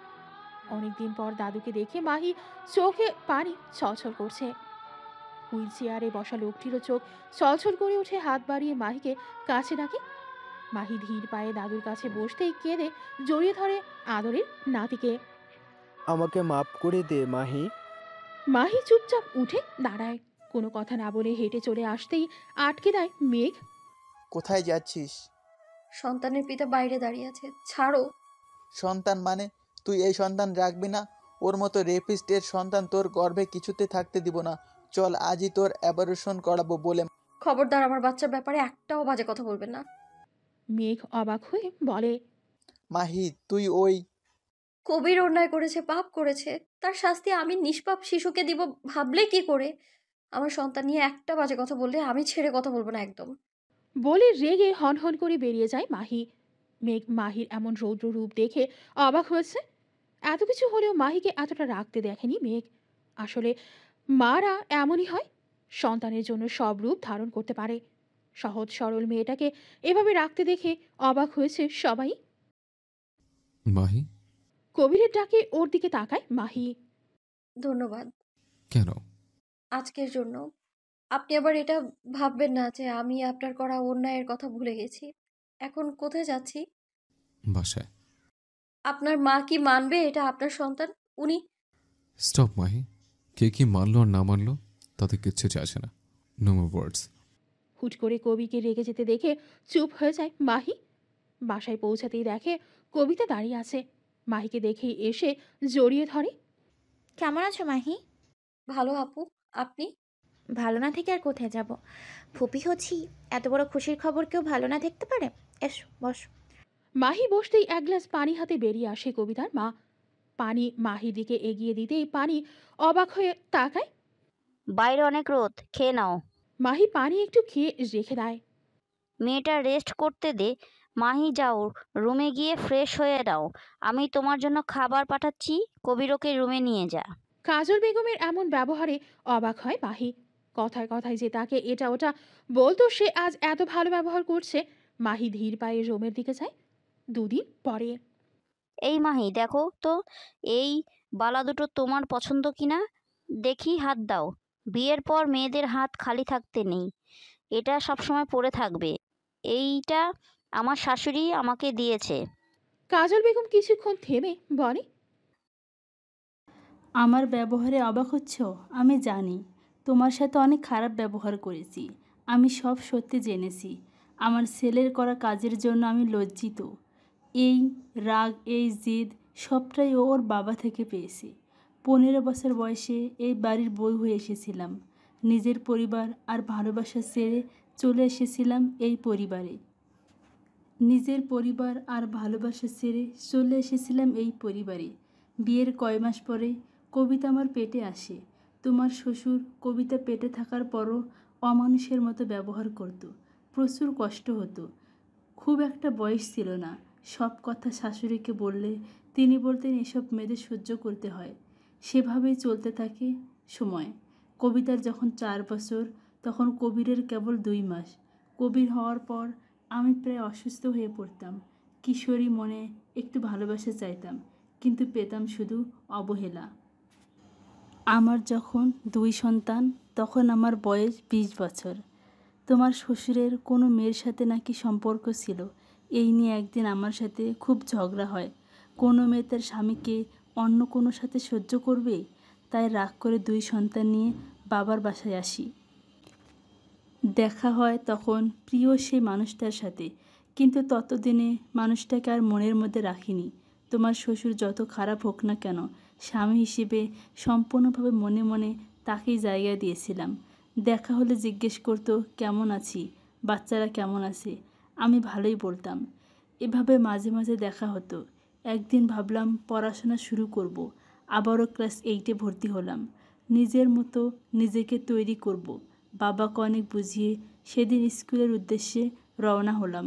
অনেকদিন পর দাদুকে দেখে মাহি চোখে পানি ছলছল করছে। হুইল চেয়ারে বসা লোকটিরও চোখ ছলছল করে উঠে হাত বাড়িয়ে মাহিকে কাছে ডাকে। মাহি ধীর পায়ে দাদুর কাছে বসতেই কেঁদে জড়িয়ে ধরে আদরের নাতিকে। আমাকে মাফ করে দে মাহি। মাহি চুপচাপ উঠে দাঁড়ায়। কোনো কথা না বলে হেঁটে চলে আসতেই আটকে দেয় মেঘ। কোথায় যাচ্ছিস? সন্তানের পিতা বাইরে দাঁড়িয়ে আছে, ছাড়ো। সন্তান মানে তুই এই সন্তান রাখবি না? ওর মতো রেপিস্টের সন্তান তোর গর্ভে কিছুতে থাকতে দিব না। চল আজই তোর অ্যাবর্শন করাবো বলে। খবরদার আমার বাচ্চার ব্যাপারে একটাও বাজে কথা বলবেন না। মেঘ অবাক হয়ে বলে। মাহি তুই ওই কবির অন্যায় করেছে, পাপ করেছে, তার শাস্তি আমি নিষ্পাপ শিশুকে দিব ভাবলে কি করে? আমার সন্তান নিয়ে একটা বাজে কথা বললে আমি ছেড়ে কথা বলবো না একদম। বলে রেগে হনহন করে বেরিয়ে যায় মাহি। মেঘ মাহির এমন রৌদ্র রূপ দেখে অবাক হয়েছে। এত কিছু হলেও মাহিকে এতটা রাখতে দেখেনি মেঘ। আসলে মারা এমনই হয়, সন্তানের জন্য সব রূপ ধারণ করতে পারে। সহজ সরল মেয়েটাকে এভাবে রাখতে দেখে অবাক হয়েছে সবাই। মাহি? কবিরের ডাকে ওর দিকে তাকায় মাহি। ধন্যবাদ। কেন? আজকের জন্য। আপনি আবার এটা ভাববেন না যে আমি আপনার করা অন্যায়ের কথা ভুলে গেছি। এখন কোথায় যাচ্ছি? বাসায়। আপনার মা কি মানবে এটা আপনার সন্তান? উনি স্টপ মাহি। কে কি মানলো আর না মানলো তাতে কিচ্ছু যায় আসে না। নো মোর ওয়ার্ডস। হুট করে কবিকে রেগে যেতে দেখে চুপ হয়ে যায় মাহি। বাসায় পৌঁছাতেই দেখে কবিতা দাঁড়িয়ে আছে। মাহিকে দেখেই এসে জড়িয়ে ধরে। কেমন আছো মাহি? ভালো আপু, আপনি? ভালো না থেকে আর কোথায় যাব? ফুপি হচ্ছি, এত বড় খুশির খবর কেউ ভালো না দেখতে পারে? এসো বসো। মাহি বসতেই এক গ্লাস পানি হাতে বেরিয়ে আসে কবিতার মা। পানি মাহির দিকে এগিয়ে দিতেই পানি অবাক হয়ে তাকায়। বাইরে অনেক রোদ, খেয়ে নাও। মাহি পানি একটু খেয়ে রেখে দেয়। মেয়েটা রেস্ট করতে দে। মাহি যাও, রুমে গিয়ে ফ্রেশ হয়ে নাও। আমি তোমার জন্য খাবার পাঠাচ্ছি, কবিরকে রুমে নিয়ে যা। কাজল বেগমের এমন ব্যবহারে অবাক হয় মাহি। কথায় কথায় যে তাকে এটা ওটা বলতো সে আজ এত ভালো ব্যবহার করছে। মাহি ধীর পায়ে রুমের দিকে যায়। দুদিন পরে। এই মাহি দেখো তো, এই বালা দুটো তোমার পছন্দ কিনা দেখি, হাত দাও। বিয়ের পর মেয়েদের হাত খালি থাকতে নেই, এটা সবসময় পরে থাকবে। এইটা আমার শাশুড়ি আমাকে দিয়েছে। কাজল বেগম কিছুক্ষণ থেমে বলে। আমার ব্যবহারে অবাক হচ্ছ? আমি জানি তোমার সাথে অনেক খারাপ ব্যবহার করেছি। আমি সব সত্যি জেনেছি। আমার ছেলের করা কাজের জন্য আমি লজ্জিত। এই রাগ, এই জিদ সবটাই ওর বাবা থেকে পেয়েছি। 15 বছর বয়সে এই বাড়ির বউ হয়ে এসেছিলাম। নিজের পরিবার আর ভালোবাসা ছেড়ে চলে এসেছিলাম এই পরিবারে। নিজের পরিবার আর ভালোবাসা ছেড়ে চলে এসেছিলাম এই পরিবারে। বিয়ের কয় মাস পরে কবিতা আমার পেটে আসে। তোমার শ্বশুর কবিতা পেটে থাকার পরও অমানুষের মতো ব্যবহার করত। প্রচুর কষ্ট হতো। খুব একটা বয়স ছিল না, সব কথা শাশুড়িকে বললে তিনি বলতেন এসব মেয়েদের সহ্য করতে হয়। সেভাবেই চলতে থাকে সময়। কবিতার যখন 4 বছর, তখন কবিরের কেবল 2 মাস। কবির হওয়ার পর আমি প্রায় অসুস্থ হয়ে পড়তাম। কিশোরী মনে একটু ভালোবাসা চাইতাম, কিন্তু পেতাম শুধু অবহেলা। আমার যখন 2 সন্তান, তখন আমার বয়স 20 বছর। তোমার শ্বশুরের কোনো মেয়ের সাথে নাকি সম্পর্ক ছিল। এই নিয়ে একদিন আমার সাথে খুব ঝগড়া হয়। কোনো মেয়ে তার স্বামীকে অন্য কোনো সাথে সহ্য করবে? তাই রাগ করে 2 সন্তান নিয়ে বাবার বাসায় আসি। দেখা হয় তখন প্রিয় সেই মানুষটার সাথে, কিন্তু ততদিনে মানুষটাকে আর মনের মধ্যে রাখিনি। তোমার শ্বশুর যত খারাপ হোক না কেন, স্বামী হিসেবে সম্পূর্ণভাবে মনে মনে তাকেই জায়গা দিয়েছিলাম। দেখা হলে জিজ্ঞেস করতো কেমন আছি, বাচ্চারা কেমন আছে। আমি ভালোই বলতাম। এভাবে মাঝে মাঝে দেখা হতো। একদিন ভাবলাম পড়াশোনা শুরু করব। আবারও ক্লাস 8-এ ভর্তি হলাম। নিজের মতো নিজেকে তৈরি করব। বাবাকে অনেক বুঝিয়ে সেদিন স্কুলের উদ্দেশ্যে রওনা হলাম।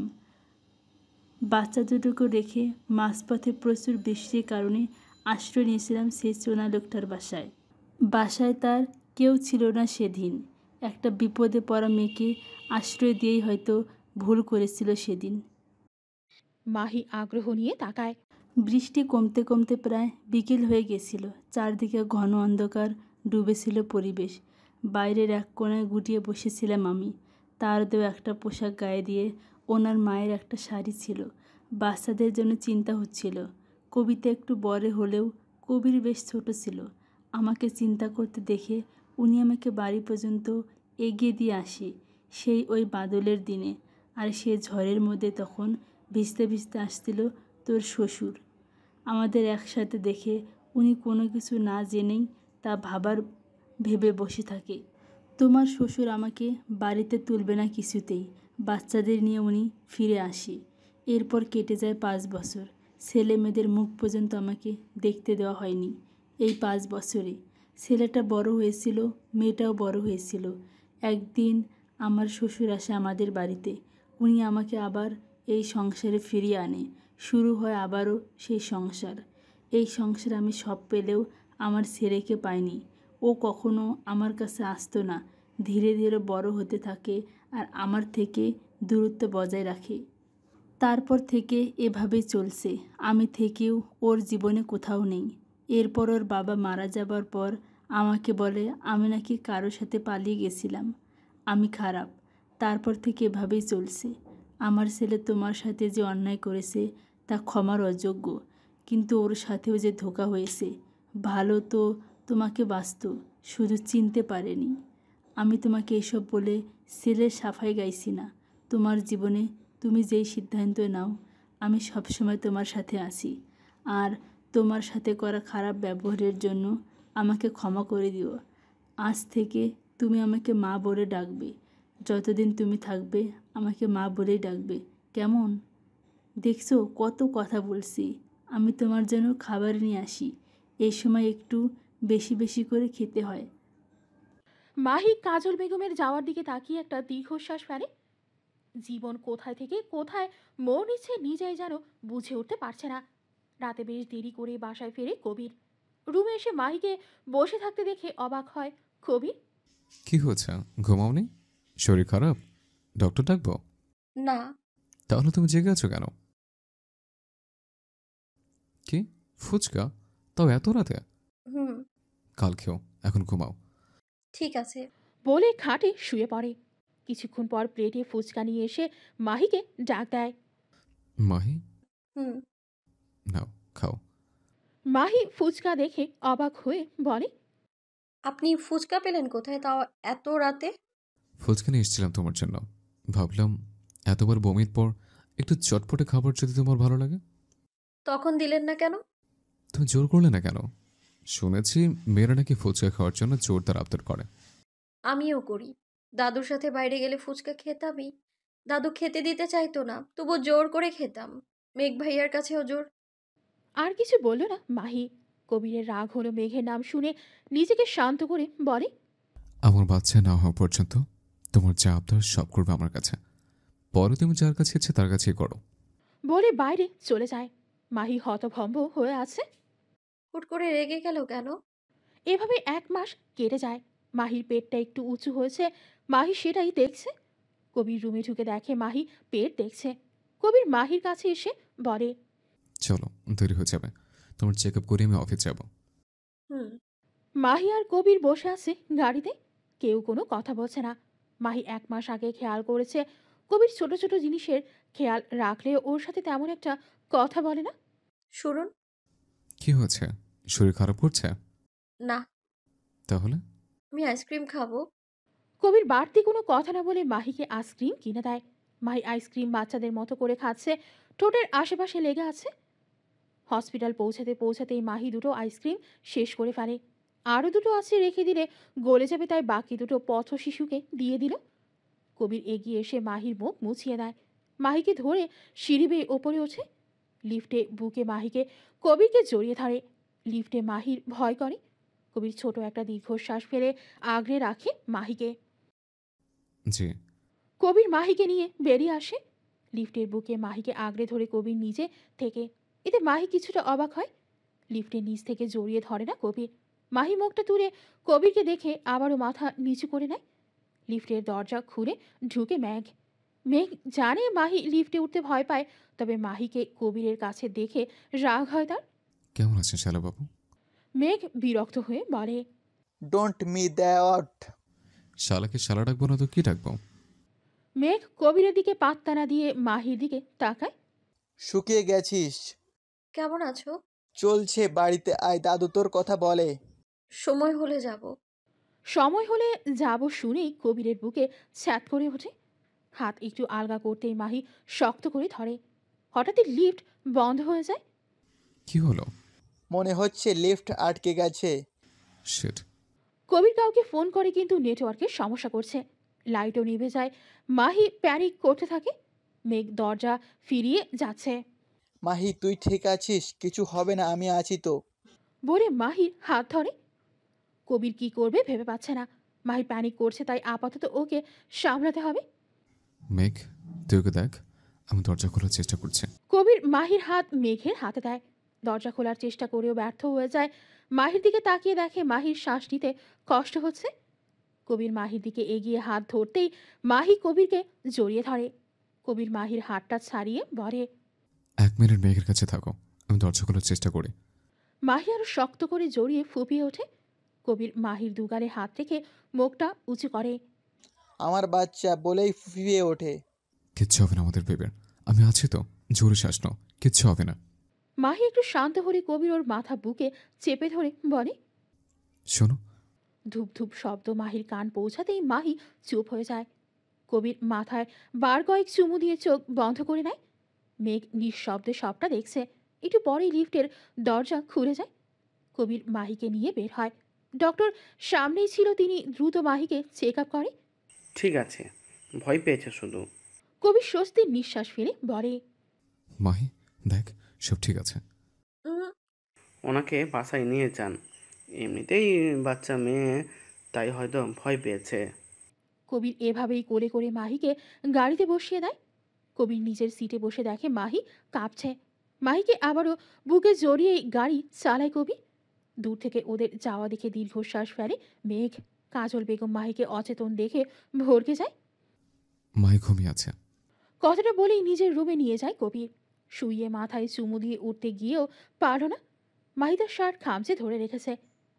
বাচ্চা দুটোকে রেখে মাঝপথে প্রচুর বৃষ্টির কারণে আশ্রয় নিয়েছিলাম সেই চোনা লোকটার বাসায়। বাসায় তার কেউ ছিল না সেদিন। একটা বিপদে পড়া মেয়েকে আশ্রয় দিয়েই হয়তো ভুল করেছিল সেদিন। মাহি আগ্রহ নিয়ে তাকায়। বৃষ্টি কমতে কমতে প্রায় বিকেল হয়ে গেছিল। চারদিকে ঘন অন্ধকার ডুবেছিল পরিবেশ। বাইরের এক কোণায় গুটিয়ে বসেছিলাম আমি। তার দেওয়া একটা পোশাক গায়ে দিয়ে ওনার মায়ের একটা শাড়ি ছিল। বাচ্চাদের জন্য চিন্তা হচ্ছিল। কবিতা একটু বড় হলেও কবির বেশ ছোট ছিল। আমাকে চিন্তা করতে দেখে উনি আমাকে বাড়ি পর্যন্ত এগিয়ে দিয়ে আসে, সেই ওই বাদলের দিনে। আর সে ঝড়ের মধ্যে তখন ভিজতে ভিজতে আসছিল তোর শ্বশুর। আমাদের একসাথে দেখে উনি কোনো কিছু না জেনেই তা ভেবে বসে থাকে। তোমার শ্বশুর আমাকে বাড়িতে তুলবে না কিছুতেই। বাচ্চাদের নিয়ে উনি ফিরে আসে। এরপর কেটে যায় 5 বছর। ছেলে মেয়েদের মুখ পর্যন্ত আমাকে দেখতে দেওয়া হয়নি এই 5 বছরে। ছেলেটা বড় হয়েছিল, মেয়েটাও বড় হয়েছিল। একদিন আমার শ্বশুর আসে আমাদের বাড়িতে। উনি আমাকে আবার এই সংসারে ফিরিয়ে আনে। শুরু হয় আবারও সেই সংসার। এই সংসারে আমি সব পেলেও আমার ছেলেকে পাইনি। ও কখনো আমার কাছে আসতো না। ধীরে ধীরে বড় হতে থাকে আর আমার থেকে দূরত্ব বজায় রাখে। তারপর থেকে এভাবেই চলছে। আমি থেকেও ওর জীবনে কোথাও নেই। এরপর ওর বাবা মারা যাবার পর আমাকে বলে আমি নাকি কারোর সাথে পালিয়ে গেছিলাম, আমি খারাপ। তারপর থেকে এভাবেই চলছে। আমার ছেলে তোমার সাথে যে অন্যায় করেছে তা ক্ষমার অযোগ্য, কিন্তু ওর সাথেও যে ধোঁকা হয়েছে। ভালো তো তোমাকে বাঁচত, শুধু চিনতে পারেনি। আমি তোমাকে এসব বলে ছেলের সাফাই গাইছি না। তোমার জীবনে তুমি যেই সিদ্ধান্ত নাও, আমি সবসময় তোমার সাথে আছি। আর তোমার সাথে করা খারাপ ব্যবহারের জন্য আমাকে ক্ষমা করে দিও। আজ থেকে তুমি আমাকে মা বলে ডাকবে। যতদিন তুমি থাকবে আমাকে মা বলেই ডাকবে, কেমন? দেখছো কত কথা বলছি। আমি তোমার জন্য খাবার নিয়ে আসি। এই সময় একটু বেশি বেশি করে খেতে হয়। মাহি কাজল বেগমের যাওয়ার দিকে তাকিয়ে একটা দীর্ঘশ্বাস ফেলে। জীবন কোথায় থেকে কোথায় মোড় নিচ্ছে নিজেই যেন বুঝে উঠতে পারছে না। রাতে বেশ দেরি করে বাসায় ফেরে কবির। রুমে এসে মাহিকে বসে থাকতে দেখে অবাক হয় কবির। কি হয়েছে, ঘুমাওনি? শরীর খারাপ? ডক্টর ডাকবো? না। তাহলে তুমি জেগে আছো কেন? কি ফুচকা, তাও এত রাতে? হুম। কাল খেও, এখন ঘুমাও। ঠিক আছে। বলে খাটে শুয়ে পড়ে। কিছুক্ষণ পর প্লেটে ফুচকা নিয়ে এসে মাহিকে ডাক দেয়। মাহি, হুম। নাও খাও। মাহি ফুচকা দেখে অবাক হয়ে বলে, আপনি ফুচকা পেলেন কোথায়, তাও এত রাতে? ফুচকা নিয়ে এসেছিলাম তোমার জন্য। ভাবলাম এতবার বমির পর একটু চটপটে খাবার যদি তোমার ভালো লাগে। তখন দিলেন না কেন? তুমি জোর করলে না কেন? শুনেছি মেয়েরা নাকি ফুচকা খাওয়ার জন্য জোরদার আবদার করে। আমিও করি। দাদুর সাথে বাইরে গেলে ফুচকা খেতামই। দাদু খেতে দিতে চাইতো না, তবু জোর করে খেতাম। মেঘ ভাইয়ার কাছেও জোর। আর কিছু বলল না মাহি। কবিরের রাগ হলো মেঘের নাম শুনে নিজেকে শান্ত করে বলে, আমার বাচ্চা না হওয়া পর্যন্ত তোমার যা আবদার সব করবে আমার কাছে। পরে তুমি যার কাছে ইচ্ছে তার কাছেই করো। বলে বাইরে চলে যায়। মাহি হতভম্ব হয়ে আছে। হুট করে রেগে গেল কেন? এভাবে 1 মাস কেটে যায়। মাহির পেটটা একটু উঁচু হয়েছে, মাহি সেটাই দেখছে। কবির রুমে ঢুকে দেখে মাহি পেট দেখছে। কবির মাহির কাছে এসে বলে, চলো, দেরি হয়ে যাবে। তোমার চেক আপ করে আমি অফিস যাব। হুম। মাহি আর কবির বসে আছে গাড়িতে, কেউ কোনো কথা বলছে না। মাহি 1 মাস আগে খেয়াল করেছে কবির ছোট ছোট জিনিসের খেয়াল রাখলেও ওর সাথে তেমন একটা কথা বলে না। শুনুন। কি হয়েছে? শরীর খারাপ করছে? না, তাহলে আমি আইসক্রিম খাবো। কবির বাড়তি কোনো কথা না বলে মাহিকে আইসক্রিম কিনে দেয়। মাহি আইসক্রিম বাচ্চাদের মতো করে খাচ্ছে, ঠোঁটের আশেপাশে লেগে আছে। হসপিটাল পৌঁছাতে পৌঁছাতেই মাহি দুটো আইসক্রিম শেষ করে ফেলে। আরও দুটো আছে রেখে দিলে গলে যাবে, তাই বাকি দুটো পথ শিশুকে দিয়ে দিল। কবির এগিয়ে এসে মাহির মুখ মুছিয়ে দেয়। মাহিকে ধরে সিঁড়ি বেয়ে ওপরে ওঠে। লিফটে বুকে মাহিকে কবিরকে জড়িয়ে ধরে। লিফটে মাহির ভয় করে। কবির ছোট একটা দীর্ঘশ্বাস ফেলে আগলে রাখে মাহিকে। জি। কবির মাহিকে নিয়ে বেরিয়ে আসে। লিফটের বুকে মাহিকে আগলে ধরে কবির নিজে থেকে। এতে মাহি কিছুটা অবাক হয়। লিফটের নিচ থেকে জড়িয়ে ধরে না কবির। মাহি মুখটা তুলে কবিরকে দেখে আবারও মাথা নিচু করে নেয়। লিফটের দরজা খুলে ঢুকে মেঘ। মেঘ জানে মাহি লিফটে উঠতে ভয় পায়, তবে মাহিকে কবিরের কাছে দেখে রাগ হয় তার। কেমন আছেন শালাবাবু? মেঘ বিরক্ত হয়ে বলে, ডোন্ট মি দ্যাট। শালাকে শালা ডাকবো না তো কি ডাকবো? মেঘ কবিরের দিকে পাত্তা না দিয়ে মাহির দিকে তাকায়। শুকিয়ে গেছিস। কেমন আছো? চলছে, বাড়িতে আয়, দাদু তোর কথা বলে। সময় হলে যাব। সময় হলে যাব শুনেই কবিরের বুকে ছ্যাত করে ওঠে। হাত একটু আলগা করতেই মাহি শক্ত করে ধরে। হঠাৎই লিফট বন্ধ হয়ে যায়। কি হলো? মনে হচ্ছে লিফট আটকে গেছে। শিট। কবির কাউকে ফোন করে কিন্তু নেটওয়ার্কের সমস্যা করছে। লাইটও নিভে যায়। মাহি প্যানিক করতে থাকে। মেঘ দরজা ফিরিয়ে যাচ্ছে। মাহি তুই ঠিক আছিস? কিছু হবে না, আমি আছি তো। বলে মাহির হাত ধরে। কবির কি করবে ভেবে পাচ্ছে না। মাহি প্যানিক করছে, তাই আপাতত ওকে সামলাতে হবে। মেঘ, তুই ওকে দেখ, আমি দরজা খোলার চেষ্টা করছি। কবির মাহির হাত মেঘের হাতে দেয়। দরজা খোলার চেষ্টা করেও ব্যর্থ হয়ে যায়। মাহির দিকে তাকিয়ে দেখে মাহির শ্বাস নিতে কষ্ট হচ্ছে। কবির মাহির দিকে এগিয়ে হাত ধরতেই মাহি কবিরকে জড়িয়ে ধরে। কবির মাহির হাতটা ছাড়িয়ে বলে, 1 মিনিট মেঘের কাছে থাকো, আমি দরজা খোলার চেষ্টা করি। মাহি আরো শক্ত করে জড়িয়ে ফুপিয়ে ওঠে। কবির মাহির দুগালে হাত রেখে মুখটা উঁচু করে। আমার বাচ্চা বলেই ফুফিয়ে ওঠে। কিচ্ছু হবে না আমাদের বেবের, আমি আছি তো, জোরে শ্বাস নাও, কিচ্ছু হবে না। মাহি একটু শান্ত হলে কবির ওর মাথা বুকে চেপে ধরে বলে, শোনো। ধূপ ধূপ শব্দ মাহির কান পৌঁছাতেই মাহি চুপ হয়ে যায়। কবির মাথায় বার কয়েক চুমু দিয়ে চোখ বন্ধ করে নেয়। মেঘ নিঃশব্দে সবটা দেখছে। একটু পরেই লিফটের দরজা খুলে যায়। কবির মাহিকে নিয়ে বের হয়। ডক্টর সামনেই ছিল, তিনি দ্রুত মাহিকে চেক আপ করে। ঠিক আছে, ভয় পেয়েছে শুধু। কবির স্বস্তির নিঃশ্বাস ফেলে বলে, মাহি দেখ, সব ঠিক আছে। ওনাকে বাসায় নিয়ে যান, এমনিতেই বাচ্চা মেয়ে, তাই হয়তো ভয় পেয়েছে। কবির এভাবেই করে করে মাহিকে গাড়িতে বসিয়ে দেয়। কবির নিজের সিটে বসে দেখে মাহি কাঁপছে। মাহিকে আবারও বুকে জড়িয়ে গাড়ি চালায় কবির। দূর থেকে ওদের যাওয়া দেখে দীর্ঘশ্বাস ফেলে মেঘ। কাজল বেগম মাহিকে অচেতন দেখে ভরকে যায়। মাহি ঘুমিয়ে আছে। কথাটা বলেই নিজের রুমে নিয়ে যায় কবির। শুইয়ে মাথায় চুমু দিয়ে উঠতে গিয়েও পারল না। মাহি তার শার্ট খামচে ধরে রেখেছে।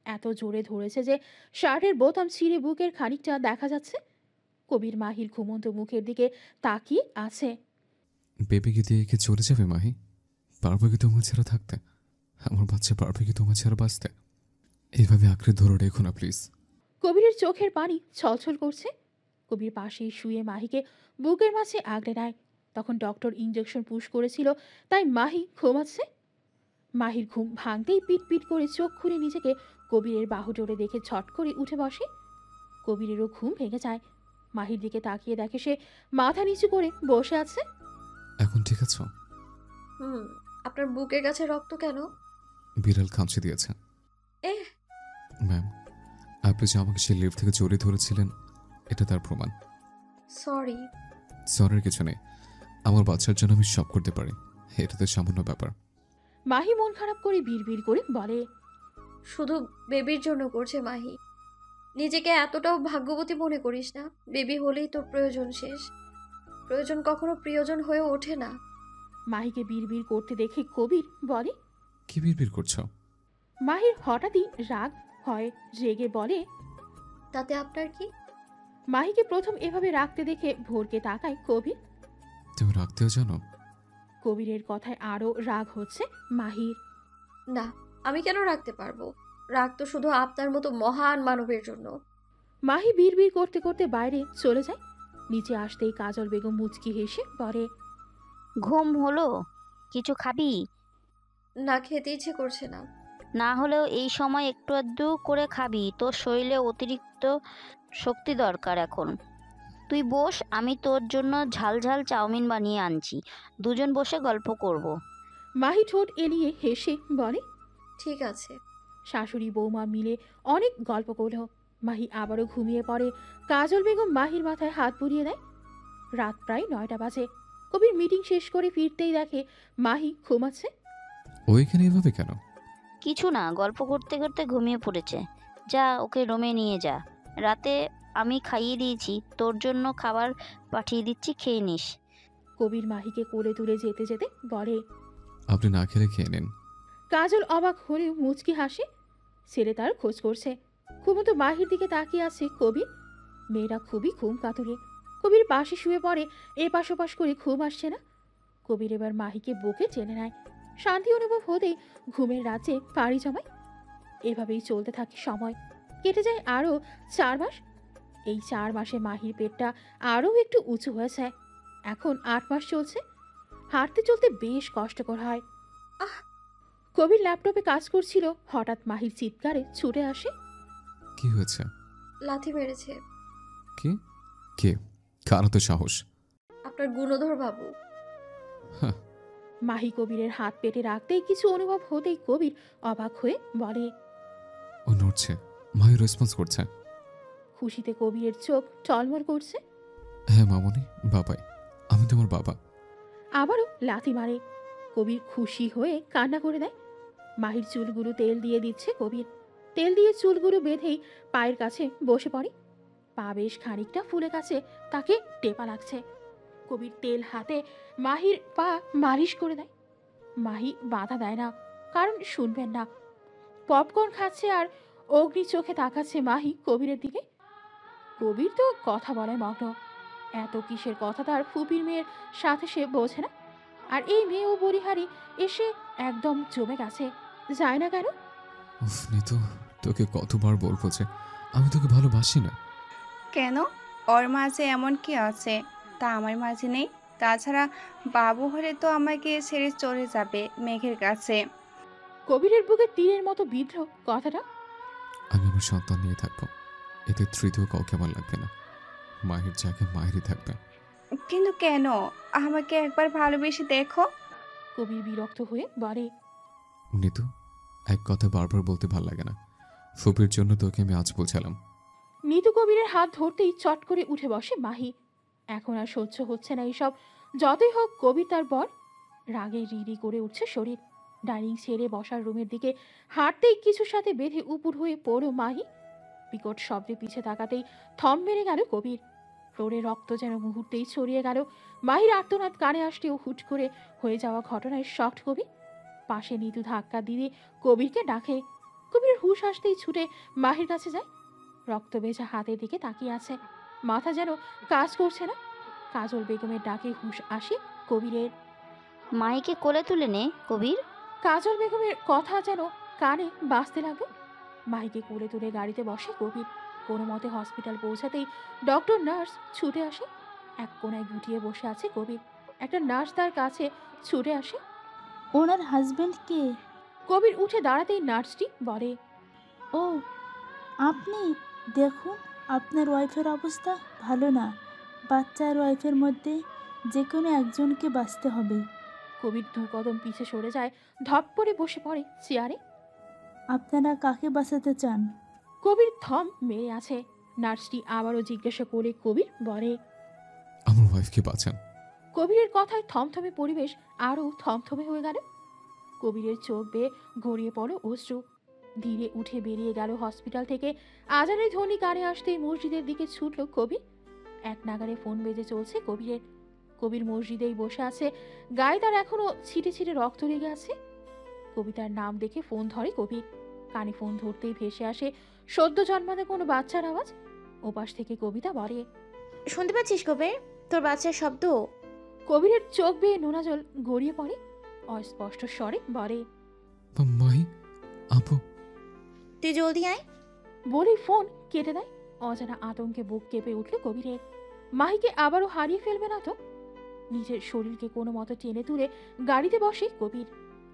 এত জোরে ধরেছে যে শার্টের বোতাম ছিঁড়ে বুকের খানিকটা দেখা যাচ্ছে। কবির মাহির ঘুমন্ত মুখের দিকে তাকিয়ে আছে। বেবিকে দিয়ে কি চলে যাবে মাহি? পারবে কি তোমার ছাড়া থাকতে? আমার বাচ্চা পারবে কি তোমার ছাড়া বাঁচতে? এইভাবে আঁকড়ে ধরে রেখো না প্লিজ। কবিরের চোখের পানি ছলছল করছে। কবির পাশেই শুয়ে মাহিকে বুকের মাঝে আগলে নেয়। তখন ডক্টর ইঞ্জেকশন পুশ করেছিল, তাই মাহি ঘুমাচ্ছে। মাহির ঘুম ভাঙতেই পিট পিট করে চোখ খুলে নিজেকে কবিরের বাহু জোরে দেখে ছট করে উঠে বসে। কবিরেরও ঘুম ভেঙে যায়। মাহির দিকে তাকিয়ে দেখে সে মাথা নিচু করে বসে আছে। এখন ঠিক আছো? আপনার বুকের কাছে রক্ত কেন? বিড়াল খামচে দিয়েছে। ম্যাম, আপনি যে আমাকে সেই লিফট থেকে জড়িয়ে ধরেছিলেন, এটা তার প্রমাণ। সরি। সরির কিছু নেই, আমার বাচ্চার জন্য আমি সব করতে পারি। এটা তো সামান্য ব্যাপার। মাহি মন খারাপ করে বিড়বিড় করে বলে, শুধু বেবির জন্য করছে মাহি। নিজেকে এতটাও ভাগ্যবতী মনে করিস না। বেবি হলেই তোর প্রয়োজন শেষ। প্রয়োজন কখনো প্রিয়জন হয়ে ওঠে না। মাহিকে বিড়বিড় করতে দেখে কবির বলে, কি বিড়বিড় করছো? মাহির হঠাৎই রাগ হয়, রেগে বলে, তাতে আপনার কি? মাহিকে প্রথম এভাবে রাখতে দেখে ভোরকে তাকায় কবির। তুমি রাখতেও জানো? কবিরের কথায় আরো রাগ হচ্ছে মাহির। না, আমি কেন রাখতে পারবো? রাগ তো শুধু আপনার মতো মহান মানবের জন্য। মাহি বিড়বিড় করতে করতে বাইরে চলে যায়। নিচে আসতেই কাজল বেগম মুচকি হেসে বলে, ঘুম হলো? কিছু খাবি? না, খেতে ইচ্ছে করছে না। না হলেও এই সময় একটু আধটু করে খাবি, তোর শরীরে অতিরিক্ত শক্তি দরকার এখন। তুই বস, আমি তোর জন্য ঝাল ঝাল চাউমিন বানিয়ে আনছি, দুজন বসে গল্প করব। মাহি ঠোঁট এলিয়ে হেসে বলে, ঠিক আছে। শাশুড়ি বৌমা মিলে অনেক গল্প করল। মাহি আবারও ঘুমিয়ে পড়ে। কাজল বেগম মাহির মাথায় হাত বুলিয়ে দেয়। রাত প্রায় 9টা বাজে। কবির মিটিং শেষ করে ফিরতেই দেখে মাহি ঘুমাচ্ছে। ওইখানে এভাবে কেন? কিছু না, গল্প করতে করতে ঘুমিয়ে পড়েছে। যা, ওকে রুমে নিয়ে যা। রাতে আমি খাইয়ে দিয়েছি, তোর জন্য খাবার পাঠিয়ে দিচ্ছি, খেয়ে নিস। কবির মাহিকে কোলে তুলে যেতে যেতে বলে, আপনি না খেলে খেয়ে নিন। কাজল অবাক হলেও মুচকি হাসে। ছেলে তার খোঁজ করছে। ঘুমন্ত মাহির দিকে তাকিয়ে আছে কবির। মেয়েরা খুবই ঘুম কাতুরে। কবির পাশে শুয়ে পড়ে, এপাশ ওপাশ করে ঘুম আসছে না। কবির এবার মাহিকে বুকে টেনে নেয়। শান্তি অনুভব হতেই ঘুমের রাজ্যে পাড়ি জমায়। এভাবেই চলতে থাকে সময়। কেটে যায় আরও 4 মাস। এই 4 মাসে মাহির পেটটা আরও একটু উঁচু হয়েছে। এখন 8 মাস চলছে। হাঁটতে চলতে বেশ কষ্টকর হয়। কবির ল্যাপটপে কাজ করছিল, হঠাৎ মাহির চিৎকারে ছুটে আসে। কি হয়েছে? লাথি মেরেছে। কি? কে? কার তো সাহস? আপনার গুণধর বাবু। মাহি কবিরের হাত পেটে রাখতেই কিছু অনুভব হতেই কবির অবাক হয়ে বলে, ও নড়ছে, মায়ের রেসপন্স করছে। খুশিতে কবিরের চোখ টলমল করছে। হ্যাঁ মামনি, বাবাই, আমি তোমার বাবা। আবারও লাথি মারে। কবির খুশি হয়ে কান্না করে দেয়। মাহির চুলগুলো তেল দিয়ে দিচ্ছে কবির। তেল দিয়ে চুলগুলো বেঁধেই পায়ের কাছে বসে পড়ে। পা বেশ খানিকটা ফুলে গেছে, তাকে টেপা লাগছে। কবির তেল হাতে মাহির পা মালিশ করে দেয়। মাহি বাধা দেয় না, কারণ শুনবেন না। পপকর্ন খাচ্ছে আর অগ্নি চোখে তাকাচ্ছে মাহি কবিরের দিকে। কবির তো কথা বলায় মগ্ন। এত কিসের কথা তার ফুপির মেয়ের সাথে সে বোঝে না। আর এই মেয়েও বলিহারি এসে একদম জমে গেছে। যায় না কেন? উফ নিতু, তোকে কতবার বলবো যে আমি তোকে ভালোবাসি না। কেন? ওর মাঝে এমন কি আছে তা আমার মাঝে নেই? তাছাড়া বাবু হলে তো আমাকে ছেড়ে চলে যাবে মেঘের কাছে। কবিরের বুকে তীরের মতো বিদ্ধ কথাটা। আমি আমার সন্তান নিয়ে থাকবো, এতে তৃতীয় কাউকে আমার লাগবে না। মায়ের জায়গায় মায়েরই থাকবে। কিন্তু কেন? আমাকে একবার ভালোবেসে দেখো। কবির বিরক্ত হয়ে বলে, নিতু, এক কথা বারবার বলতে ভাল লাগে না। ফুপির জন্য তোকে আমি আজ বোঝালাম। নিতু কবিরের হাত ধরতেই চট করে উঠে বসে মাহি। এখন আর সহ্য হচ্ছে না এইসব। যতই হোক কবির তার বর। রাগে রিরি করে উঠছে শরীর। ডাইনিং ছেড়ে বসার রুমের দিকে হাঁটতেই কিছুর সাথে বেঁধে উপুর হয়ে পড়ো মাহি। বিকট শব্দে পিছে তাকাতেই থম মেরে গেল কবির। ফ্লোরে রক্ত যেন মুহূর্তেই ছড়িয়ে গেল। মাহির আর্তনাদ কানে আসতেও হুট করে হয়ে যাওয়া ঘটনায় শকড কবির। পাশে নিতু ধাক্কা দিয়ে কবিরকে ডাকে। কবির হুঁশ আসতেই ছুটে মাহির কাছে যায়। রক্ত ভেজা হাতের দিকে তাকিয়ে আছে, মাথা যেন কাজ করছে না। কাজল বেগমের ডাকে হুঁশ আসে কবিরের। মাহিকে কোলে তুলে নে কবির। কাজল বেগমের কথা যেন কানে বাজতে লাগলো। মাহিকে কোলে তুলে গাড়িতে বসে কবির। কোনো মতে হসপিটাল পৌঁছাতেই ডক্টর নার্স ছুটে আসে। এক কোনায় গুটিয়ে বসে আছে কবির। একটা নার্স তার কাছে ছুটে আসে। ওনার হাজবেন্ড কে? কবির উঠে দাঁড়াতেই নার্সটি বলে, ও আপনি, দেখুন আপনার ওয়াইফের অবস্থা ভালো না। বাচ্চা আর ওয়াইফের মধ্যে যে কোনো একজনকে বাঁচতে হবে। কবির 2 কদম পিছে সরে যায়, ধপ করে বসে পড়ে চেয়ারে। আপনারা কাকে বাঁচাতে চান? কবির থম মেরে আছে। নার্সটি আবারও জিজ্ঞাসা করে কবির বলে, আমার ওয়াইফকে বাঁচান। কবিরের কথায় থমথমে পরিবেশ আরও থমথমে হয়ে গেল। কবিরের চোখ বেয়ে গড়িয়ে পড়ল অশ্রু। ধীরে উঠে বেরিয়ে গেল হসপিটাল থেকে। আজানের ধ্বনি কানে আসতেই মসজিদের দিকে ছুটল কবির। এক নাগারে ফোন বেজে চলছে কবিরের। কবির মসজিদেই বসে আছে, গায়ে তার এখনো ছিটে ছিটে রক্ত লেগে আছে। কবিতার নাম দেখে ফোন ধরে কবির। কানে ফোন ধরতেই ভেসে আসে সদ্য জন্মানো কোনো বাচ্চার আওয়াজ। ওপাশ থেকে কবিতা বলে, শুনতে পাচ্ছিস কবির? তোর বাচ্চার শব্দ। কবিরের চোখ বেয়ে নোনা জল গড়িয়ে পড়ে। অস্পষ্ট স্বরে বলে, মাহি, আপু। তুই জলদি আয়। বলেই ফোন কেটে দেয়। অজানা আতঙ্কে বুক কেঁপে উঠল কবিরের। মাহিকে আবারও হারিয়ে ফেলবে না তো? নিজের শরীরকে কোনো মতো টেনে তুলে গাড়িতে বসে কবির।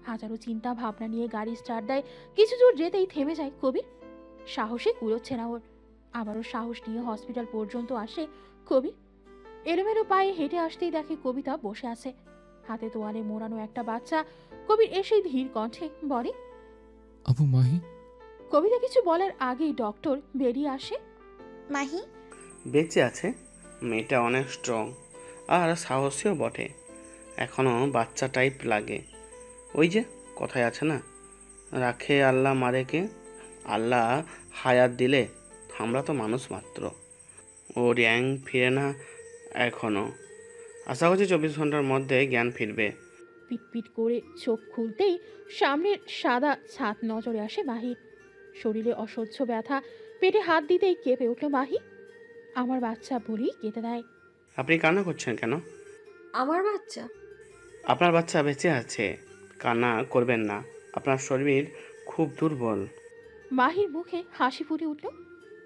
হাজারো চিন্তা ভাবনা নিয়ে গাড়ি স্টার্ট দেয়। কিছু দূর যেতেই থেমে যায় কবির। সাহসে কুলোচ্ছে না ওর। আবারও সাহস নিয়ে হসপিটাল পর্যন্ত আসে কবির। এলোমেলো পায়ে হেঁটে আসতেই দেখে কবিতা বসে আছে, হাতে তোয়ালে মোড়ানো একটা বাচ্চা। কবির এসেই ধীর কণ্ঠে বলে, আপু, মাহি। কবিতা কিছু বলার আগেই ডক্টর বেরিয়ে আসে। মাহি বেঁচে আছে। মেয়েটা অনেক স্ট্রং আর সাহসীও বটে। এখনও বাচ্চা টাইপ লাগে। ওই যে কথায় আছে না, রাখে আল্লাহ মারেকে। আল্লাহ হায়াত দিলে আমরা তো মানুষ মাত্র। ও র্যাং ফিরে না এখনও। আশা করছি 24 ঘন্টার মধ্যে জ্ঞান ফিরবে। পিটপিট করে চোখ খুলতেই সামনের সাদা ছাদ নজরে আসে মাহির। শরীরে অসহ্য ব্যথা, পেটে হাত দিতেই কেঁপে উঠল মাহি। আমার বাচ্চা বলেই কেটে দেয়। আপনি কান্না করছেন কেন? আমার বাচ্চা? আপনার বাচ্চা বেঁচে আছে, কান্না করবেন না। আপনার শরীর খুব দুর্বল। মাহির মুখে হাসি ফুটে উঠল।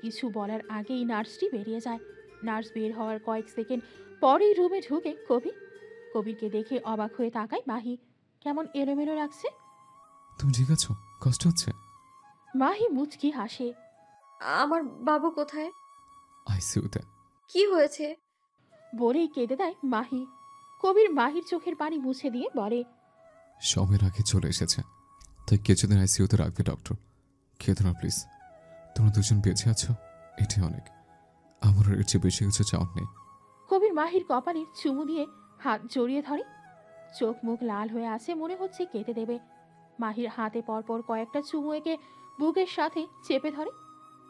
কিছু বলার আগেই নার্সটি বেরিয়ে যায়। নার্স বের হওয়ার কয়েক সেকেন্ড পরেই রুমে ঢুকে কবির। কবিরকে দেখে অবাক হয়ে তাকায় মাহি। কেমন এলোমেলো লাগছে। তুমি ঠিক আছো? কষ্ট হচ্ছে? মাহি মুচকি হাসে। আমার বাবু কোথায়? আইসিইউতে। কি হয়েছে? বলেই কেঁদে দেয় মাহি। কবির মাহির চোখের পানি মুছে দিয়ে বলে, সময়ের আগে চলে এসেছে, তাই কিছুদিন আইসিইউতে রাখবে ডক্টর। খেতে না প্লিজ। তোমরা দুজন বেঁচে আছো, এটাই অনেক। আমার এর চেয়ে বেশি কিছু চাওয়ার নেই। কবির মাহির কপালে চুমু দিয়ে হাত জড়িয়ে ধরে। চোখ মুখ লাল হয়ে আছে, মনে হচ্ছে কেটে দেবে। মাহির হাতে পরপর কয়েকটা চুমু এঁকে বুকের সাথে চেপে ধরে।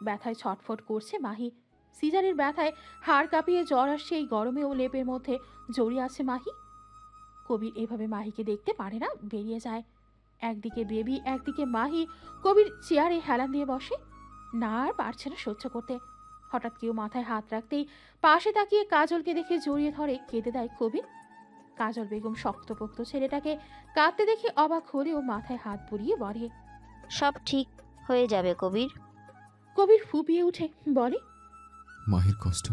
ব্যথায় ছটফট করছে মাহি। সিজারের ব্যথায় হাড় কাঁপিয়ে জ্বর আসছে এই গরমেও লেপের মধ্যে জড়িয়ে আছে মাহি। কবির এভাবে মাহিকে দেখতে পারে না, বেরিয়ে যায়। একদিকে বেবি, একদিকে মাহি। কবির চেয়ারে হেলান দিয়ে বসে, না আর পারছে না সহ্য করতে। হঠাৎ কেউ মাথায় হাত রাখতেই পাশে তাকিয়ে কাজলকে দেখে জড়িয়ে ধরে কেঁদে দেয় কবির। কাজল বেগম শক্তপোক্ত ছেলেটাকে কাঁদতে দেখে অবাক হলেও মাথায় হাত বুলিয়ে বলে, সব ঠিক হয়ে যাবে কবির। কবির ফুপিয়ে উঠে বলে, মাহির কষ্ট,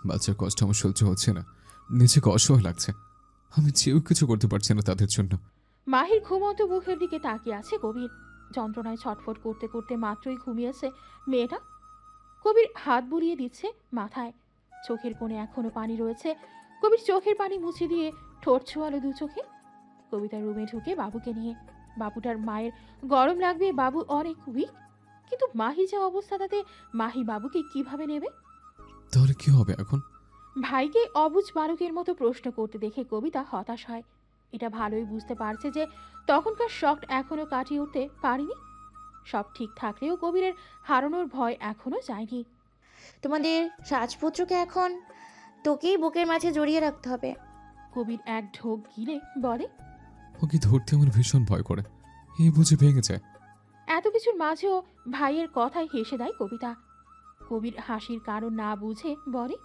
বাচ্চার কষ্ট আমার সহ্য হচ্ছে না। নিজেকে অসহায় লাগছে। আমি চেয়েও কিছু করতে পারছি না তাদের জন্য। মাহির ঘুমন্ত মুখের দিকে তাকিয়ে আছে কবির। যন্ত্রণায় ছটফট করতে করতে মাত্রই ঘুমিয়েছে মেয়েটা। কবির হাত বুলিয়ে দিচ্ছে মাথায়। চোখের কোণে এখনো পানি রয়েছে। কবির চোখের পানি মুছে দিয়ে ঠোঁট ছোঁয়ালো দু চোখে। কবিতা রুমে ঢুকে বাবুকে নিয়ে। বাবুটার মায়ের গরম লাগবে, বাবু অনেক উইক। কিন্তু মাহি যা অবস্থা, তাতে মাহি বাবুকে কিভাবে নেবে? তাহলে কি হবে এখন? ভাইকে অবুঝ বালকের মতো প্রশ্ন করতে দেখে কবিতা হতাশ হয়। এটা ভালোই বুঝতে পারছে যে তখনকার শক এখনো কাটিয়ে উঠতে পারেনি। সব ঠিক থাকলেও কবিরের হারানোর ভয় এখনো যায়নি। তোমাদের রাজপুত্রকে এখন তোকেই বুকের মাঝে জড়িয়ে রাখতে হবে। কবির এক ঢোক গিলে বলে, ওকে ধরতে আমার ভীষণ ভয় করে। এই বুঝে ভেঙে যায়। এত কিছুর মাঝেও ভাইয়ের কথায় হেসে দেয় কবিতা। কবির হাসির কারণ না বুঝে বলে,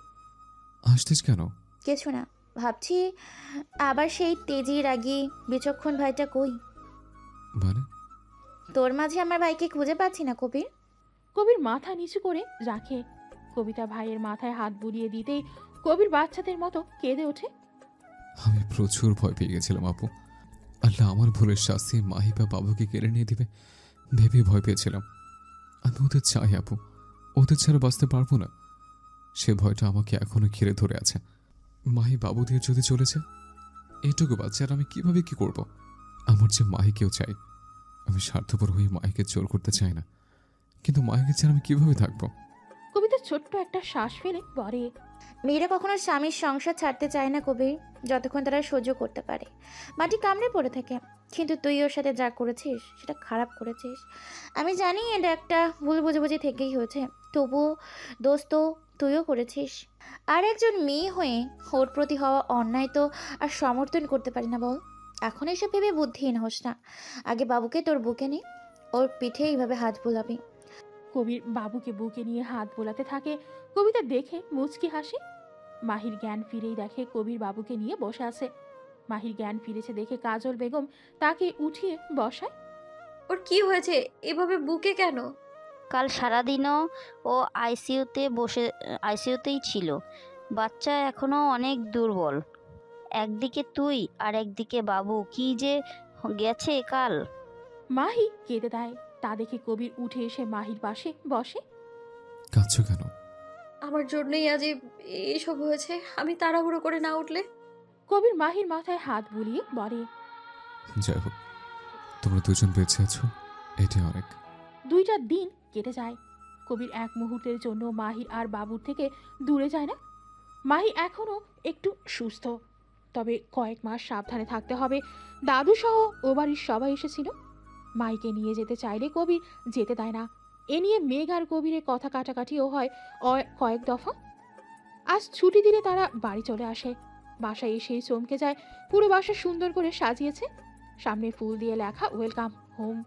আসতিস কেন? কিছু না, ভাবছি আবার সেই তেজি রাগী বিচক্ষণ ভাইটা কই। মানে? তোর মাঝে আমার ভাইকে খুঁজে পাচ্ছি না কবির। কবির মাথা নিচু করে রাখে। কবিতা ভাইয়ের মাথায় হাত বুলিয়ে দিতেই কবির বাচ্চাদের মতো কেঁদে ওঠে। আমি প্রচুর ভয় পেয়ে গেছিলাম আপু। আল্লাহ আমার ভুলের শাস্তি মাহি বা বাবুকে কেড়ে নিয়ে দিবে ভেবে ভয় পেয়েছিলাম। আমি ওদের চাই আপু, ওদের ছাড়া বাঁচতে পারবো না। সে ভয়টা আমাকে এখনো ঘিরে ধরে আছে। মাহি বাবু দিয়ে যদি চলেছে, এইটুকু বাচ্চা আর আমি কিভাবে কি করব? আমার যে মাহিকেও চাই। আমি স্বার্থপর হয়ে মাহিকে জোর করতে চাই না, কিন্তু মাহিকে ছাড়া আমি কিভাবে থাকবো? কবিতা ছোট্ট একটা শ্বাস ফেলে বলে, মেয়েরা কখনো স্বামীর সংসার ছাড়তে চায় না কবির, যতক্ষণ তারা সহ্য করতে পারে। মাটি কামড়ে পড়ে থাকে, কিন্তু তুই ওর সাথে যা করেছিস সেটা খারাপ করেছিস। আমি জানি এটা একটা ভুল বুঝাবুঝি থেকেই হয়েছে, তবুও দোস্ত তুইও করেছিস। আর একজন মেয়ে হয়ে ওর প্রতি হওয়া অন্যায় তো আর সমর্থন করতে পারি না বল। এখন এসব ভেবে বুদ্ধিহীন হোস না, আগে বাবুকে তোর বুকে নে, ওর পিঠে এইভাবে হাত বোলাবি। কবির বাবুকে বুকে নিয়ে হাত বোলাতে থাকে। কবিতা দেখে মুচকি হাসে। মাহির জ্ঞান ফিরেই দেখে কবির বাবুকে নিয়ে বসে আছে। মাহির জ্ঞান ফিরেছে দেখে কাজল বেগম তাকে উঠিয়ে বসায়। ওর কি হয়েছে, এভাবে বুকে কেন? কাল সারাদিনও ও আইসিইউতেই ছিল। বাচ্চা এখনো অনেক দুর্বল। একদিকে তুই আর একদিকে বাবু, কি যে গেছে কাল। মাহি কেঁদে দেয়। তা দেখে কবির উঠে এসে মাহির পাশে বসে। কাঁদছো কেন? আমার জন্যই আজ এইসব হয়েছে। আমি তাড়াহুড়ো করে না উঠলে। কবির মাহির মাথায় হাত বুলিয়ে বলে, যাই হোক, তোমরা দুজন বেঁচে আছো, এটাই অনেক। 2টা দিন কেটে যায়। কবির এক মুহূর্তের জন্য মাহির আর বাবুর থেকে দূরে যায় না। মাহি এখনো একটু সুস্থ, তবে কয়েক মাস সাবধানে থাকতে হবে। দাদু সহ ও বাড়ির সবাই এসেছিল। মাইকে নিয়ে যেতে চাইলে কবির যেতে দেয় না। এ নিয়ে মেঘ আর কবিরের কথা কাটাকাটিও হয় কয়েক দফা। আজ ছুটি দিলে তারা বাড়ি চলে আসে। বাসায় এসেই চমকে যায়, পুরো বাসা সুন্দর করে সাজিয়েছে। সামনে ফুল দিয়ে লেখা ওয়েলকাম হোম।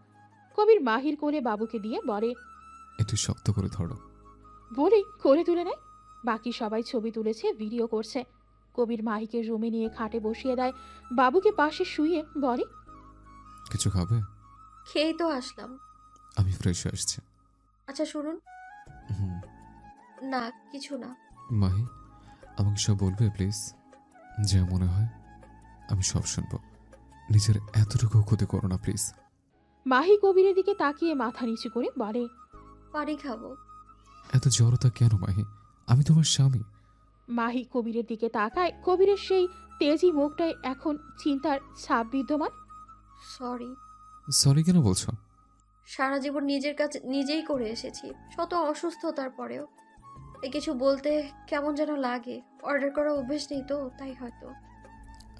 কবির মাহির কোলে বাবুকে দিয়ে বলে, একটু শক্ত করে ধরো। বলেই কোলে তুলে নেয়। বাকি সবাই ছবি তুলেছে, ভিডিও করছে। কবির মাহিকে রুমে নিয়ে খাটে বসিয়ে দেয়। বাবুকে পাশে শুয়ে বলে, কিছু খাবে? খেয়েই তো আসলাম। আমি ফ্রেশ হয়ে আসছি। আচ্ছা শুনুন। হুম। না কিছু না। মাহি, আমাকে সব বলবে প্লিজ? যা মনে হয় আমি সব শুনবো। নিজের এতটুকু ক্ষতি করো না প্লিজ। মাহি কবিরের দিকে তাকিয়ে মাথা নিচু করে বলে, পানি খাবো। এত জড়তা কেন মাহি? আমি তোমার স্বামী। মাহি কবিরের দিকে তাকায়। কবিরের সেই তেজি মুখটায় এখন চিন্তার ছাপ বিদ্যমান। সরি। সরি কেন বলছো? সারা জীবন নিজের কাছে নিজেই করে এসেছি, শত অসুস্থতার পরেও। কিছু বলতে কেমন যেন লাগে। অর্ডার করা অভ্যেস নেই তো, তাই হয়তো।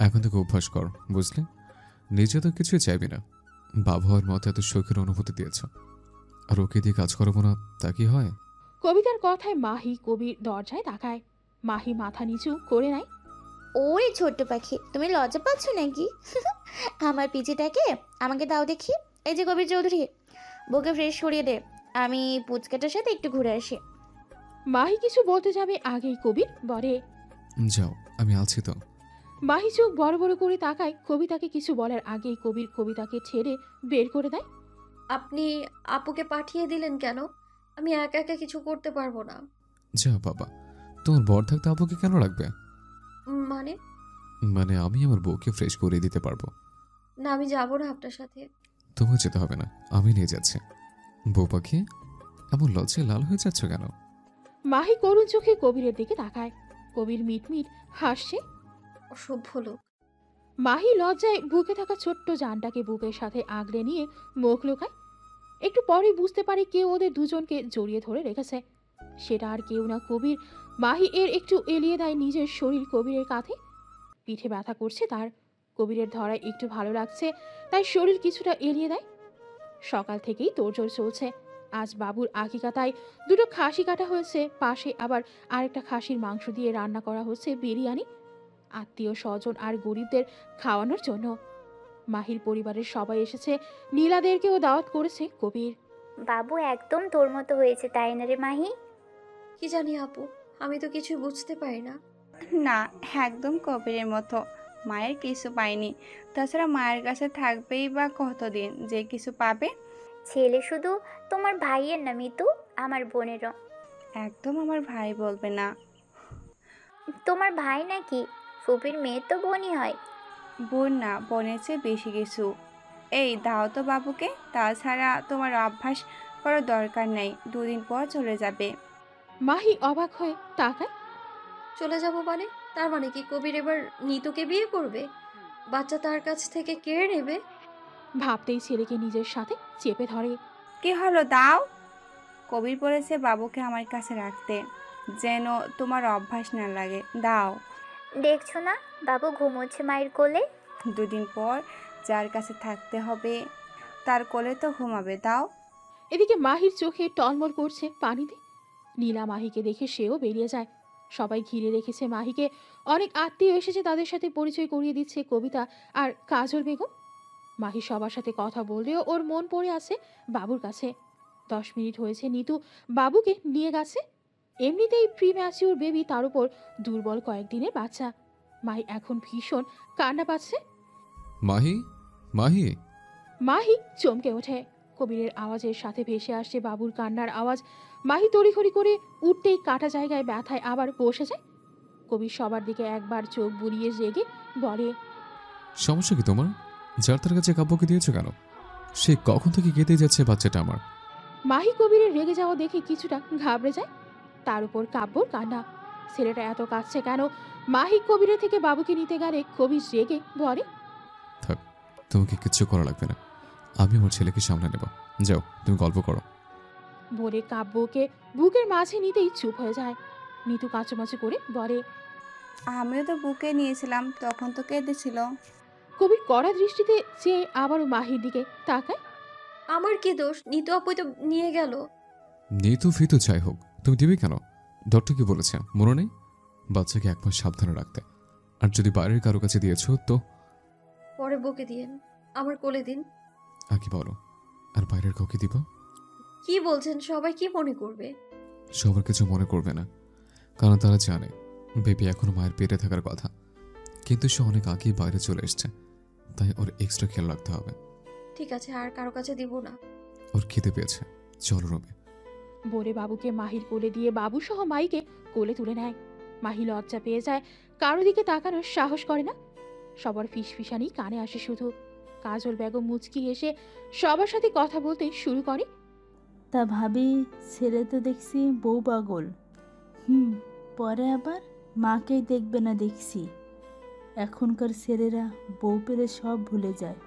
এখন থেকে অভ্যাস কর, বুঝলে? নিজে তো কিছুই চাইবি না, বাবা হওয়ার মতো এত শখের অনুভূতি দিয়েছ, আর ওকে দিয়ে কাজ করাবো না তা কি হয়? কবিতার কথায় মাহি কবির দরজায় তাকায়। মাহি মাথা নিচু করে নেয়। ওরে ছোট্ট পাখি, তুমি লজ্জা পাচ্ছ নাকি? আমার পিচিটাকে আমাকে দাও দেখি। এই যে কবির চৌধুরী, বউকে ফ্রেশ করিয়ে দে, আমি পুচকাটার সাথে একটু ঘুরে আসি। মাহি কিছু বলতে যাবে আগেই কবির বলে, যাও, আমি আছি তো। মাহি চোখ বড় বড় করে তাকায়। কবিতাকে কিছু বলার আগেই কবির কবিতাকে ছেড়ে বের করে দেয়। আপনি আপুকে পাঠিয়ে দিলেন কেন? আমি একা একা কিছু করতে পারবো না। যা বাবা, তোমার বর থাকতে আপুকে কেন রাখবে? মানে? মানে আমি আমার বউকে ফ্রেশ করে দিতে পারবো। না, আমি যাবো না আপনার সাথে। তোমাকে যেতে হবে না, আমি নিয়ে যাচ্ছি। বউ পাখি, এমন লজ্জায় লাল হয়ে যাচ্ছ কেন? মাহি করুণ চোখে কবিরের দিকে তাকায়। কবির মিটমিট হাসছে। অসভ্য লোক। মাহি লজ্জায় বুকে থাকা ছোট্ট জানটাকে বুকের সাথে আগলে নিয়ে মুখ লুকায়। একটু পরে বুঝতে পারে কেউ ওদের দুজনকে জড়িয়ে ধরে রেখেছে। সেটা আর কেউ না, কবির। মাহি এর একটু এলিয়ে দেয় নিজের শরীর কবিরের কাঁধে। পিঠে ব্যথা করছে তার। কবিরের ধরায় একটু ভালো লাগছে, তাই শরীর কিছুটা এলিয়ে দেয়। সকাল থেকেই তোড়জোড় চলছে। আজ বাবুর আকিকাতায় 2টো খাসি কাটা হয়েছে, পাশে আবার আরেকটা খাসির মাংস দিয়ে রান্না করা হচ্ছে বিরিয়ানি, আত্মীয় স্বজন আর গরিবদের খাওয়ানোর জন্য। মাহির পরিবারের সবাই এসেছে, নীলাদেরকেও দাওয়াত করেছে কবির। বাবু একদম তোর মতো হয়েছে, তাই না রে মাহি? কি জানি আপু, আমি তো কিছুই বুঝতে পারি না। না, একদম কবিরের মতো। মায়ের কিছু পায়নি, তাছাড়া মায়ের কাছে থাকবেই বা কতদিন যে কিছু পাবে। ছেলে শুধু তোমার ভাইয়ের না মিতু, আমার বোনেরও। একদম আমার ভাই বলবে না। তোমার ভাই নাকি? ফুপির মেয়ে তো বোনই হয়। বোন না, বোনের চেয়ে বেশি কিছু। এই দাও তো বাবুকে, তাছাড়া তোমার অভ্যাস করার দরকার নেই, 2 দিন পর চলে যাবে। মাহি অবাক হয়ে তাকায়। চলে যাব মানে? তার মানে কি কবির এবার নিতুকে বিয়ে করবে? বাচ্চা তার কাছ থেকে কেড়ে নেবে? ভাবতেই ছেলেকে নিজের সাথে চেপে ধরে। কি হলো, দাও। কবির বলেছে বাবুকে আমার কাছে রাখতে, যেন তোমার অভ্যাস না লাগে। দাও। দেখছো না বাবু ঘুমোচ্ছে মায়ের কোলে। দুদিন পর যার কাছে থাকতে হবে তার কোলে তো ঘুমাবে। দাও। এদিকে মাহির চোখে টলমল করছে পানিতে। নীলা মাহিকে দেখে সেও বেরিয়ে যায়। সবাই ঘিরে রেখেছে মাহিকে। অনেক আত্মীয় এসেছে, তাদের সাথে পরিচয় করিয়ে দিচ্ছে কবিতা আর কাজল বেগম। মাহি সবার সাথে কথা বললেও ওর মন পড়ে আছে বাবুর কাছে। 10 মিনিট হয়েছে নিতু বাবুকে নিয়ে গেছে। এমনিতেই প্রি ম্যাচিওর বেবি, তার উপর দুর্বল কয়েকদিনের বাচ্চা। মাহি এখন ভীষণ কান্না পাচ্ছে। মাহি, মাহি। মাহি চমকে ওঠে। কবিরের আওয়াজের সাথে ভেসে আসছে বাবুর কান্নার আওয়াজ। মাহি তড়িঘড়ি করে উঠতেই কাটা জায়গায় ব্যথায় আবার বসে যায়। কবির সবার দিকে একবার চোখ বুলিয়ে রেগে বলে, সমস্যা কি তোমার? যার তার কাছে কাব্যকে দিয়েছো কেন? সে কখন থেকে কেঁদে যাচ্ছে বাচ্চাটা আমার। মাহি কবিরের রেগে যাওয়া দেখে কিছুটা ঘাবড়ে যায়। তার উপর কাব্যর কান্না। ছেলেটা এত কাঁদছে কেন? মাহি কবিরের থেকে বাবুকে নিতে গেলে কবির রেগে বলে, থাক, তোমাকে কিচ্ছু করা লাগবে না, আমি আমার ছেলেকে সামলে নেব। যাও, তুমি গল্প করো। বলে কাব্যকে বুকের মাঝে নিতেই চুপ হয়ে যায়। নিতু কাঁচুমাচু করে বলে, আমিও তো বুকে নিয়েছিলাম, তখন তো কেঁদেছিল। কবির কড়া দৃষ্টিতে চেয়ে আবারও মাহির দিকে তাকায়। আমার কি দোষ? নিতু আপুই তো নিয়ে গেল। নিতু ফিতু যাই হোক, তুমি দিবে কেন? ডক্টর কি বলেছে মনে নেই? বাচ্চাকে এক মাস সাবধানে রাখতে। আর যদি বাইরের কারো কাছে দিয়েছো তো পরে বকে দিয়েন, আমার কোলে দিন। আগে বলো, আর বাইরের কাউকে দিবা? কি বলছেন? সবাই কি মনে করবে? সবার কিছু মনে করবে না, কারণ তারা জানে বেবি এখনো মায়ের পেটে থাকার কথা। কিন্তু সে অনেক আগেই বাইরে চলে এসছে, তাই ওর এক্সট্রা খেয়াল রাখতে হবে। ঠিক আছে, আর কারো কাছে দিব না। ওর খেতে পেয়েছে, চলো রুমে। বলে বাবুকে মাহির কোলে দিয়ে বাবু সহ মাইকে কোলে তুলে নেয়। মাহি লজ্জা পেয়ে যায়, কারো দিকে তাকানোর সাহস করে না। সবার ফিসফিসানি কানে আসে শুধু। কাজল বেগম মুচকি হেসে সবার সাথে কথা বলতে শুরু করে। তা ভাবি, ছেলে তো দেখছি বউ পাগল। পরে আবার মাকেই দেখবে না দেখছি। এখনকার ছেলেরা বউ পেলে সব ভুলে যায়।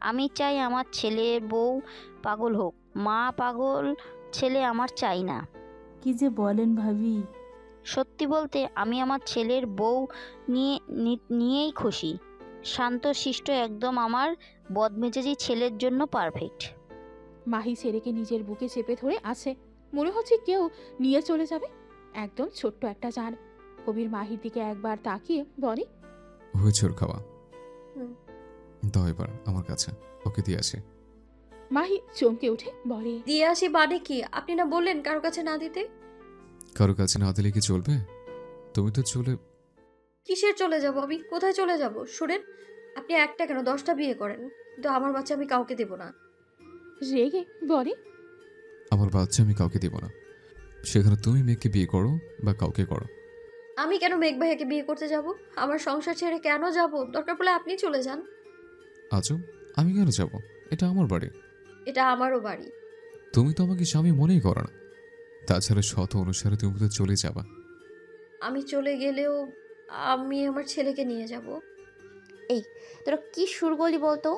আমি চাই আমার ছেলের বউ পাগল হোক, মা পাগল ছেলে আমার চাই না। কি যে বলেন ভাবি। সত্যি বলতে আমি আমার ছেলের বউ নিয়েই খুশি। শান্ত শিষ্ট, একদম আমার বদমেজাজি ছেলের জন্য পারফেক্ট। মাহি ছেলেকে নিজের বুকে চেপে ধরে আছে, মনে হচ্ছে কেউ নিয়ে চলে যাবে। একদম ছোট্ট একটা জান। কবির মাহির দিকে একবার তাকিয়ে বলে, হয়েছে ওর খাওয়া, দাও এবার আমার কাছে, ওকে দিয়ে আসে। মাহি চমকে উঠে বলে, দিয়ে আসি মানে কি? আপনি না বললেন কারো কাছে না দিতে? কারো কাছে না দিলে কি চলবে? তুমি তো চলে। কিসের চলে যাব? আমি কোথায় চলে যাব? শুনেন, আপনি একটা কেন 10টা বিয়ে করেন, কিন্তু আমার বাচ্চা আমি কাউকে দেব না। রেগে বলে, আমার বাচ্চা আমি কাউকে দেব না। সেখানে তুমি মেয়েকে বিয়ে করো বা কাউকে করো। আমি কেন মেঘ ভাইয়াকে বিয়ে করতে যাব? আমার সংসার ছেড়ে কেন যাব? দরকার পড়লে আপনি চলে যান। আজও আমি কেন যাব? এটা আমার বাড়ি। এটা আমারও বাড়ি। তুমি তো আমাকে স্বামী মনেই করো না। তাছাড়া শত অনুসারে তুমি তো চলে যাবা। আমি চলে গেলেও আমি আমার ছেলেকে নিয়ে যাব। এই তোরা কি শুরু করলি বলতো?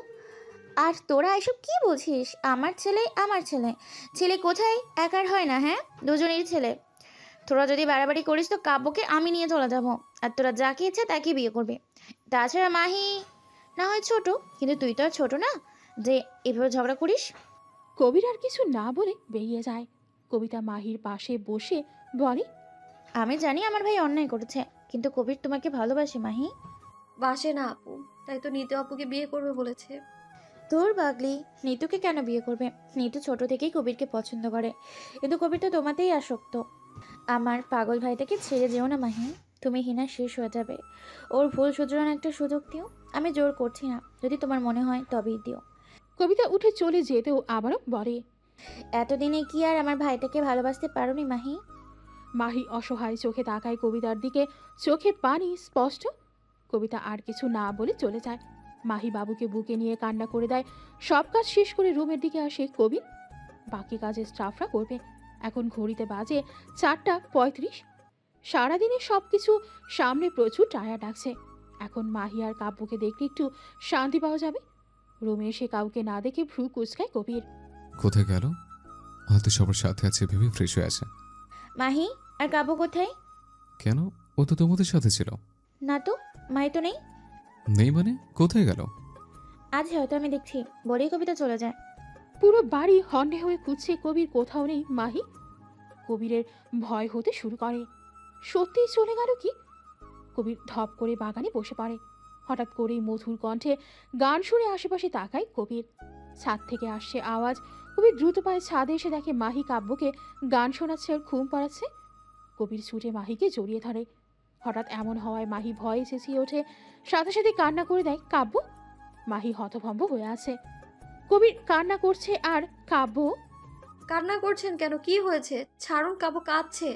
আর তোরা এসব কি বলছিস? আমার ছেলে আমার ছেলে। ছেলে কোথায়? একার হয় না, হ্যাঁ, দুজনেরই ছেলে। তোরা যদি বাড়াবাড়ি করিস তো কাব্যকে আমি নিয়ে চলে যাব, আর তোরা যাকে ইচ্ছে তাকে বিয়ে করবে। তাছাড়া মাহি না হয় ছোট, কিন্তু তুই তো আর ছোট না যে এভাবে ঝগড়া করিস। কবির আর কিছু না বলে বেরিয়ে যায়। কবিতা মাহির পাশে বসে বলে, আমি জানি আমার ভাই অন্যায় করেছে, কিন্তু কবির তোমাকে ভালোবাসে মাহি। বাসে না আপু, তাই তো নিতু আপুকে বিয়ে করবে বলেছে। তোর বাগলি, নিতুকে কেন বিয়ে করবে? নিতু ছোট থেকেই কবিরকে পছন্দ করে, কিন্তু কবির তো তোমাতেই আসক্ত। আমার পাগল ভাইটাকে ছেড়ে যেও না মাহি, তুমি হিনা শেষ হয়ে যাবে। ওর ভুল শুধরানোর একটা সুযোগ দিও। আমি জোর করছি না, যদি তোমার মনে হয় তবেই দিও। কবিতা উঠে চলে যেতেও আবারও বলে, এতদিনে কি আর আমার ভাইটাকে ভালোবাসতে পারোনি মাহি? মাহি অসহায় চোখে তাকায় কবিতার দিকে, চোখে পানি স্পষ্ট। কবিতা আর কিছু না বলে চলে যায়। মাহি বাবুকে বুকে নিয়ে কান্না করে দেয়। সব কাজ শেষ করে রুমের দিকে আসে কবির। বাকি কাজের স্টাফরা করবে। এখন ঘড়িতে বাজে 4:35। সারাদিনে সব কিছু সামনে প্রচুর টায়ার্ড লাগছে। এখন মাহি আর কাব্যকে দেখলে একটু শান্তি পাওয়া যাবে। রুমে এসে কাউকে না দেখে ভ্রু কুচকায় কবির। কোথায় গেল? হয়তো সবার সাথে আছে ভেবে ফ্রেশ হয়ে আসে। মাহি আর কাব্য কোথায়? কেন, ও তো তোমাদের সাথে ছিল। না তো, মাহি তো নেই। নেই মানে কোথায় গেল? আজ হয়তো আমি দেখছি বলেই কবিতা চলে যায়। পুরো বাড়ি হন্ডে হয়ে খুঁজছে কবির, কোথাও নেই মাহি। কবিরের ভয় হতে শুরু করে, সত্যিই চলে গেল কি? কবির ধপ করে বাগানে বসে পড়ে। হঠাৎ করেই মধুর কণ্ঠে গান শুনে আশেপাশে তাকায় কবির। ছাদ থেকে আসছে আওয়াজ। কবির দ্রুত পায়ে ছাদে এসে দেখে মাহি কাব্যকে গান শোনাচ্ছে আর ঘুম পাড়াচ্ছে। কবির ছুটে মাহিকে জড়িয়ে ধরে। হঠাৎ এমন হওয়ায় মাহি ভয়ে চেঁচিয়ে ওঠে, সাথে সাথে কান্না করে দেয় কাব্য। মাহি হতভম্ব হয়ে আছে। কবির কান্না করছে আর কাব্য। কান্না করছেন কেন, কি হয়েছে? ছাড়ুন, কাব্য কাঁদছে।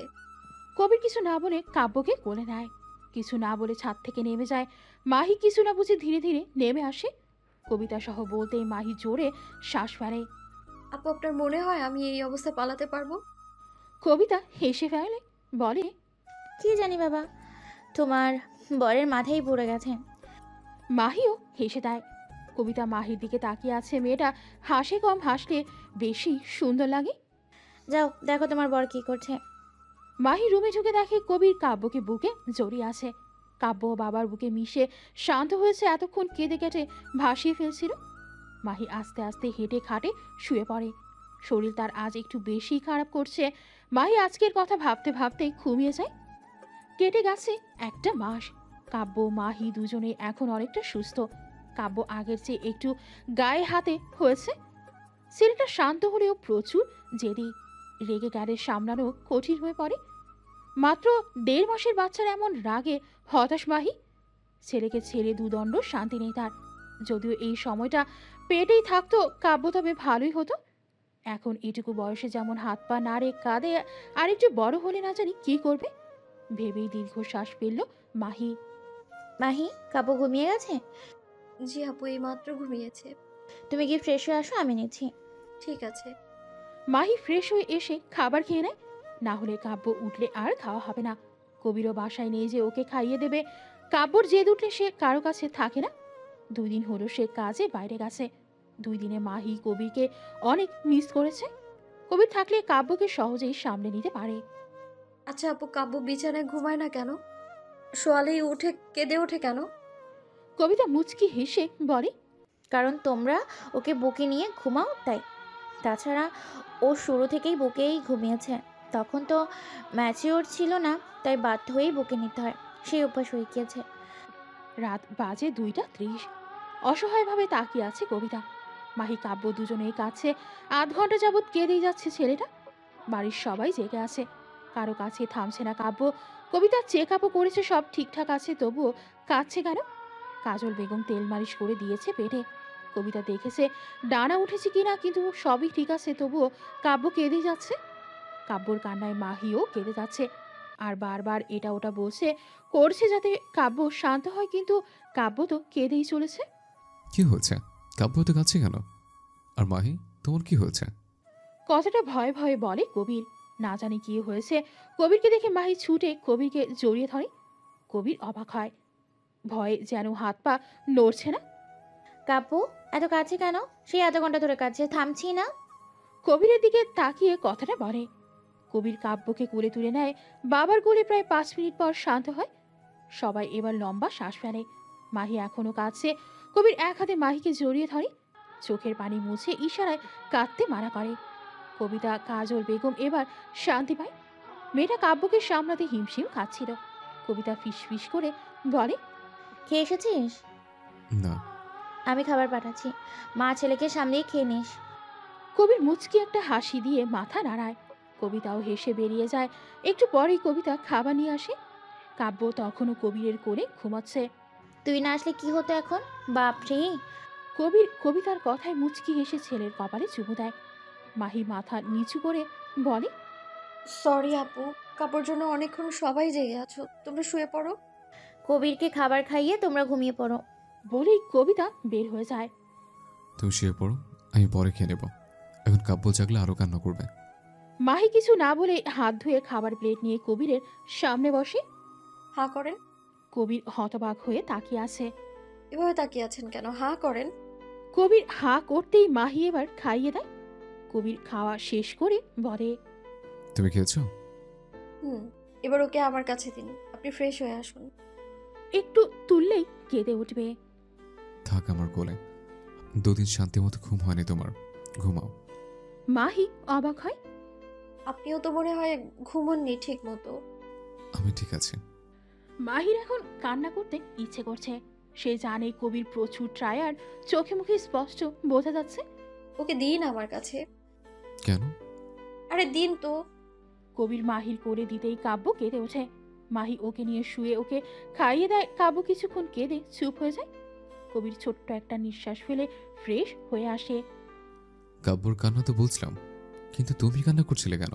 কবির কিছু না বলে কাব্যকে কোলে নেয়। কিছু না বলে ছাদ থেকে নেমে যায়। মাহি কিছু না বুঝে ধীরে ধীরে নেমে আসে। কবিতা সহ বলতেই মাহি জোরে শ্বাস ফেলে। আপু, আপনার মনে হয় আমি এই অবস্থায় পালাতে পারবো? কবিতা হেসে ফেলে, বলে, কি জানি বাবা, তোমার বরের মাথায় পড়ে গেছে। মাহিও হেসে দেয়। কবিতা মাহির দিকে তাকিয়ে আছে। মেয়েটা হাসে, কম হাসলে বেশি সুন্দর লাগে। যাও দেখো তোমার বর কি করছে। মাহি রুমে ঢুকে দেখে কবির কাব্যকে বুকে জড়িয়ে আছে। কাব্য বাবার বুকে মিশে শান্ত হয়েছে। এতক্ষণ কেঁদে কেটে ভাসিয়ে ফেলছিল। মাহি আস্তে আস্তে হেঁটে খাটে শুয়ে পড়ে। শরীর তার আজ একটু বেশি খারাপ করছে। মাহি আজকের কথা ভাবতে ভাবতে ঘুমিয়ে যায়। কেটে গেছে একটা মাস। কাব্য মাহি দুজনে এখন অনেকটা সুস্থ। কাব্য আগের চেয়ে একটু গায়ে হাতে হয়েছে। ছেলেটা শান্ত হলেও প্রচুর জেদি। রেগে গাড়ি সামলানো কঠিন হয়ে পড়ে। মাত্র 1.5 মাসের বাচ্চার এমন রাগে হতাশ মাহি। ছেলেকে ছেড়ে দুদণ্ড শান্তি নেই তার। যদিও এই সময়টা পেটেই থাকতো কাব্য তবে ভালোই হতো। এখন এটুকু বয়সে যেমন হাত পা নাড়ে কাঁদে, আর একটু বড় হলে না জানি কি করবে ভেবেই দীর্ঘশ্বাস ফেলল মাহি। মাহি, কাব্য ঘুমিয়ে গেছে? জি আপু, এই মাত্র ঘুমিয়েছে। তুমি কি ফ্রেশ হয়ে আসো, আমি নিচ্ছি। ঠিক আছে। মাহি ফ্রেশ হয়ে এসে খাবার খেয়ে নেয়। না হলে কাব্য উঠলে আর খাওয়া হবে না। কবিরও বাসায় নেই যে ওকে খাইয়ে দেবে। কাব্যর জেদ উঠলে সে কারো কাছে থাকে না। 2 দিন হলো সে কাজে বাইরে গেছে। 2 দিনে মাহি কবিরকে অনেক মিস করেছে। কবির থাকলে কাব্যকে সহজেই সামলে নিতে পারে। আচ্ছা আপু, কাব্য বিছানায় ঘুমায় না কেন? শোয়ালেই উঠে কেঁদে ওঠে কেন? কবিতা মুচকি হেসে বলে, কারণ তোমরা ওকে বুকে নিয়ে ঘুমাও তাই। তাছাড়া ও শুরু থেকেই বুকেই ঘুমিয়েছে। তখন তো ম্যাচিওর ছিল না, তাই বাধ্য হয়েই বুকে নিতে হয়। সেই অভ্যাস হয়ে গিয়েছে। রাত বাজে 2:30। অসহায়ভাবে তাকিয়ে আছে কবিতা। মাহি কাব্য দুজনেই কাছে। 8 ঘন্টা যাবৎ কেঁদেই যাচ্ছে ছেলেটা। বাড়ির সবাই জেগে আছে, কারো কাছে থামছে না কাব্য। কবিতা চেক আপও করেছে, সব ঠিকঠাক আছে, তবুও কাঁদছে কেন? কাজল বেগম তেল মালিশ করে দিয়েছে পেটে। কবিতা দেখেছে ডানা উঠেছে কিনা, কিন্তু সবই ঠিক আছে, তবুও কাব্য কেঁদেই যাচ্ছে। কাব্যর কান্নায় মাহিও কেঁদে যাচ্ছে, আর বারবার এটা ওটা বলছে, করছে যাতে কাব্য শান্ত হয়, কিন্তু কাব্য তো কেঁদেই চলেছে। কি হয়েছে? কাব্য তো কাছে কেন? আর মাহি, তোমার কি হয়েছে? কথাটা ভয়ে ভয়ে বলে কবির। না জানি কি হয়েছে। কবিরকে দেখে মাহি ছুটে কবিরকে জড়িয়ে ধরে। কবির অবাক হয়, ভয়ে যেন হাত পা নড়ছে না। কাব্য এত কাছে কেন? সেই আধা ঘন্টা ধরে কাছে, থামছি না। কবিরের দিকে তাকিয়ে কথাটা বলে। কবির কাব্যকে কোলে তুলে নেয়। বাবার কোলে প্রায় 5 মিনিট পর শান্ত হয়। সবাই এবার লম্বা শ্বাস ফেলে। মাহি এখনো কাঁদছে। কবির এক হাতে মাহিকে জড়িয়ে ধরে, চোখের পানি মুছে ইশারায় কাঁদতে মানা করে। কবিতা কাজল বেগম এবার শান্তি পায়। মেয়েটা কাব্যকে সামলাতে হিমশিম খাচ্ছিল। কবিতা ফিসফিস করে বলে, খেয়ে এসেছিস? না। আমি খাবার পাঠাচ্ছি, মা ছেলেকে সামনেই খেয়ে নিস। কবির মুচকি একটা হাসি দিয়ে মাথা নাড়ায়। কবিতাও হেসে বেরিয়ে যায়। একটু পরেই কবিতা খাবার নিয়ে আসে। কাব্য তখনও কবিরের কোলে ঘুমাচ্ছে। তুই না আসলে কি হতো এখন? বাপরে! কবির কবিতার কথায় মুচকি হেসে ছেলের কপালে চুমু দেয়। মাহি মাথা নিচু করে বলে, সরি আপু, কাপড় জন্য অনেকক্ষণ সবাই জেগে আছো, তোমরা শুয়ে পড়ো। কবিরকে খাবার খাইয়ে তোমরা ঘুমিয়ে পড়ো। বলেই কবিতা বের হয়ে যায়। তুমি শুয়ে পড়ো, আমি পরে খেয়ে নেব। এখন কাব্য জাগলে আরো কান্না করবে। মাহি কিছু না বলে হাত ধুয়ে খাবার প্লেট নিয়ে কবিরের সামনে বসে। হা করেন। কবির হতবাক হয়ে তাকিয়ে আছে। এভাবে তাকিয়ে আছেন কেন? হা করেন। কবির হা করতেই মাহি এবার খাইয়ে দেয়। কবির খাওয়া শেষ করে বলে, তুমি খেয়েছো? এবার ওকে আমার কাছে দিন, আপনি ফ্রেশ হয়ে আসুন। একটু তুললেই কেঁদে উঠবে। থাক আমার কোলে, দুদিন শান্তি মতো ঘুম হয়নি তোমার, ঘুমাও। মাহি অবাক হয়। আপনিও তো মনে হয় ঘুমোননি ঠিক মতো। আমি ঠিক আছি। মাহির এখন কান্না করতে ইচ্ছে করছে। সে জানে কবির প্রচুর ট্রায়ার, চোখে মুখে স্পষ্ট বোঝা যাচ্ছে। ওকে দিন আমার কাছে। কেন? আরে দিন তো। কবির মাহির করে দিতেই কাব্য কেঁদে ওঠে। মাহি ওকে নিয়ে শুয়ে ওকে খাইয়ে দেয়। কাব্য কিছুক্ষণ কেঁদে চুপ হয়ে যায়। কবির ছোট্ট একটা নিঃশ্বাস ফেলে ফ্রেশ হয়ে আসে। কাব্যর কান্না তো বুঝলাম, কিন্তু তুমি কান্না করছিলে কেন?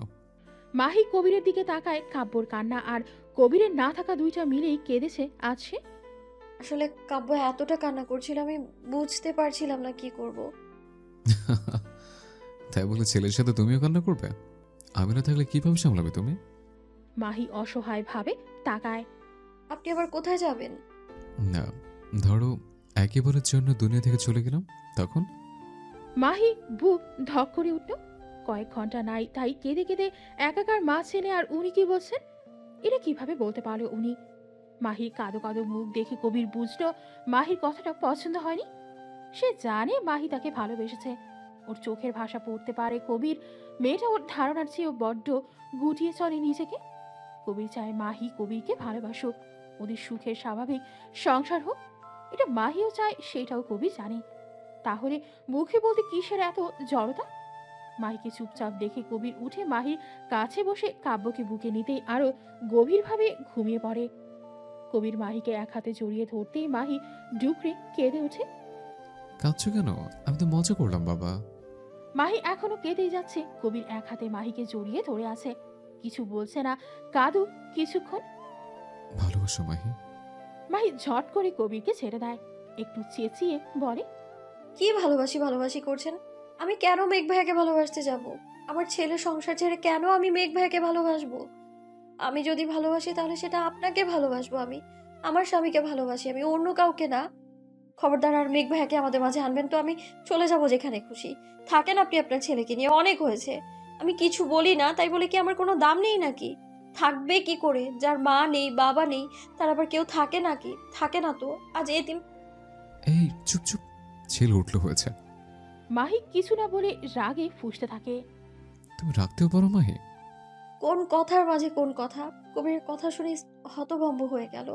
মাহি কবিরের দিকে তাকায়। কাব্যর কান্না আর কবিরের না থাকা দুইটা মিলেই কেঁদেছে আজ সে। আসলে কাব্য এতটা কান্না করছিল আমি বুঝতে পারছিলাম না কি করব। তাই বলে ছেলের সাথে তুমিও কান্না করবে? আমি না থাকলে কিভাবে সামলাবে তুমি? মাহি অসহায় ভাবে তাকায়। আপনি আবার কোথায় যাবেন? না, ধরো একেবারের জন্য দুনিয়া থেকে চলে গেলাম, তখন? মাহি বুক ধক করে উঠল। কয়েক ঘন্টা নাই তাই কেঁদে কেঁদে একাকার মা ছেলে। আর উনি কি বলছেন? এটা কিভাবে বলতে পারলো উনি? মাহির কাদো কাদো মুখ দেখে কবির বুঝলো মাহির কথাটা পছন্দ হয়নি। সে জানে মাহি তাকে ভালোবেসেছে। ওর চোখের ভাষা পড়তে পারে কবির। মেয়েটা ওর ধারণার চেয়েও বড্ড গুটিয়ে চলে নিজেকে। কবির চায় মাহি কবিরকে ভালোবাসুক, ওদের সুখের স্বাভাবিক সংসার হোক। এটা মাহিও চায়, সেটাও কবির জানে। তাহলে মুখে বলতে কিসের এত জড়তা? মাহিকে চুপচাপ দেখে কবির উঠে মাহির কাছে বসে কাব্যকে বুকে নিতেই আরো গভীরভাবে ঘুমিয়ে পড়ে। কবির মাহিকে এক হাতে জড়িয়ে ধরতেই মাহি ডুকরে কেঁদে ওঠে। কাঁদছো কেন? আমি তো মজা করলাম বাবা। মাহি এখনো কেঁদেই যাচ্ছে। কবির এক হাতে মাহিকে জড়িয়ে ধরে আছে, কিছু বলছে না। কাঁদু কিছুক্ষণ। ভালোবাসো মাহি? মাহি ঝট করে কবিরকে ছেড়ে দেয়। একটু চেঁচিয়ে বলে, কি ভালোবাসি ভালোবাসি করছেন? আমি কেন মেঘ ভাইয়াকে ভালোবাসতে যাব? আমার ছেলে সংসার ছেড়ে কেন আমি মেঘ ভাইয়াকে ভালোবাসবো? আমি যদি ভালোবাসি তাহলে সেটা আপনাকে ভালোবাসবো। আমি আমার স্বামীকে ভালোবাসি, আমি অন্য কাউকে না। খবরদার আর মেঘ ভাইয়াকে আমাদের মাঝে আনবেন তো আমি চলে যাব যেখানে খুশি। থাকেন আপনি আপনার ছেলেকে নিয়ে, অনেক হয়েছে। আমি কিছু বলি না তাই বলে কি আমার কোনো দাম নেই নাকি? থাকবে কি করে? যার মা নেই বাবা নেই তার আবার কেউ থাকে নাকি? থাকে না তো। আজ এতিম। এই চুপ চুপ, ছেলে উঠলো হয়েছে। মাহি কিছু না বলে রাগে ফুঁসতে থাকে। তুমি রাখতেও পারো মাহি? কোন কথার মাঝে কোন কথা? কবির কথা শুনে হতভম্ব হয়ে গেল।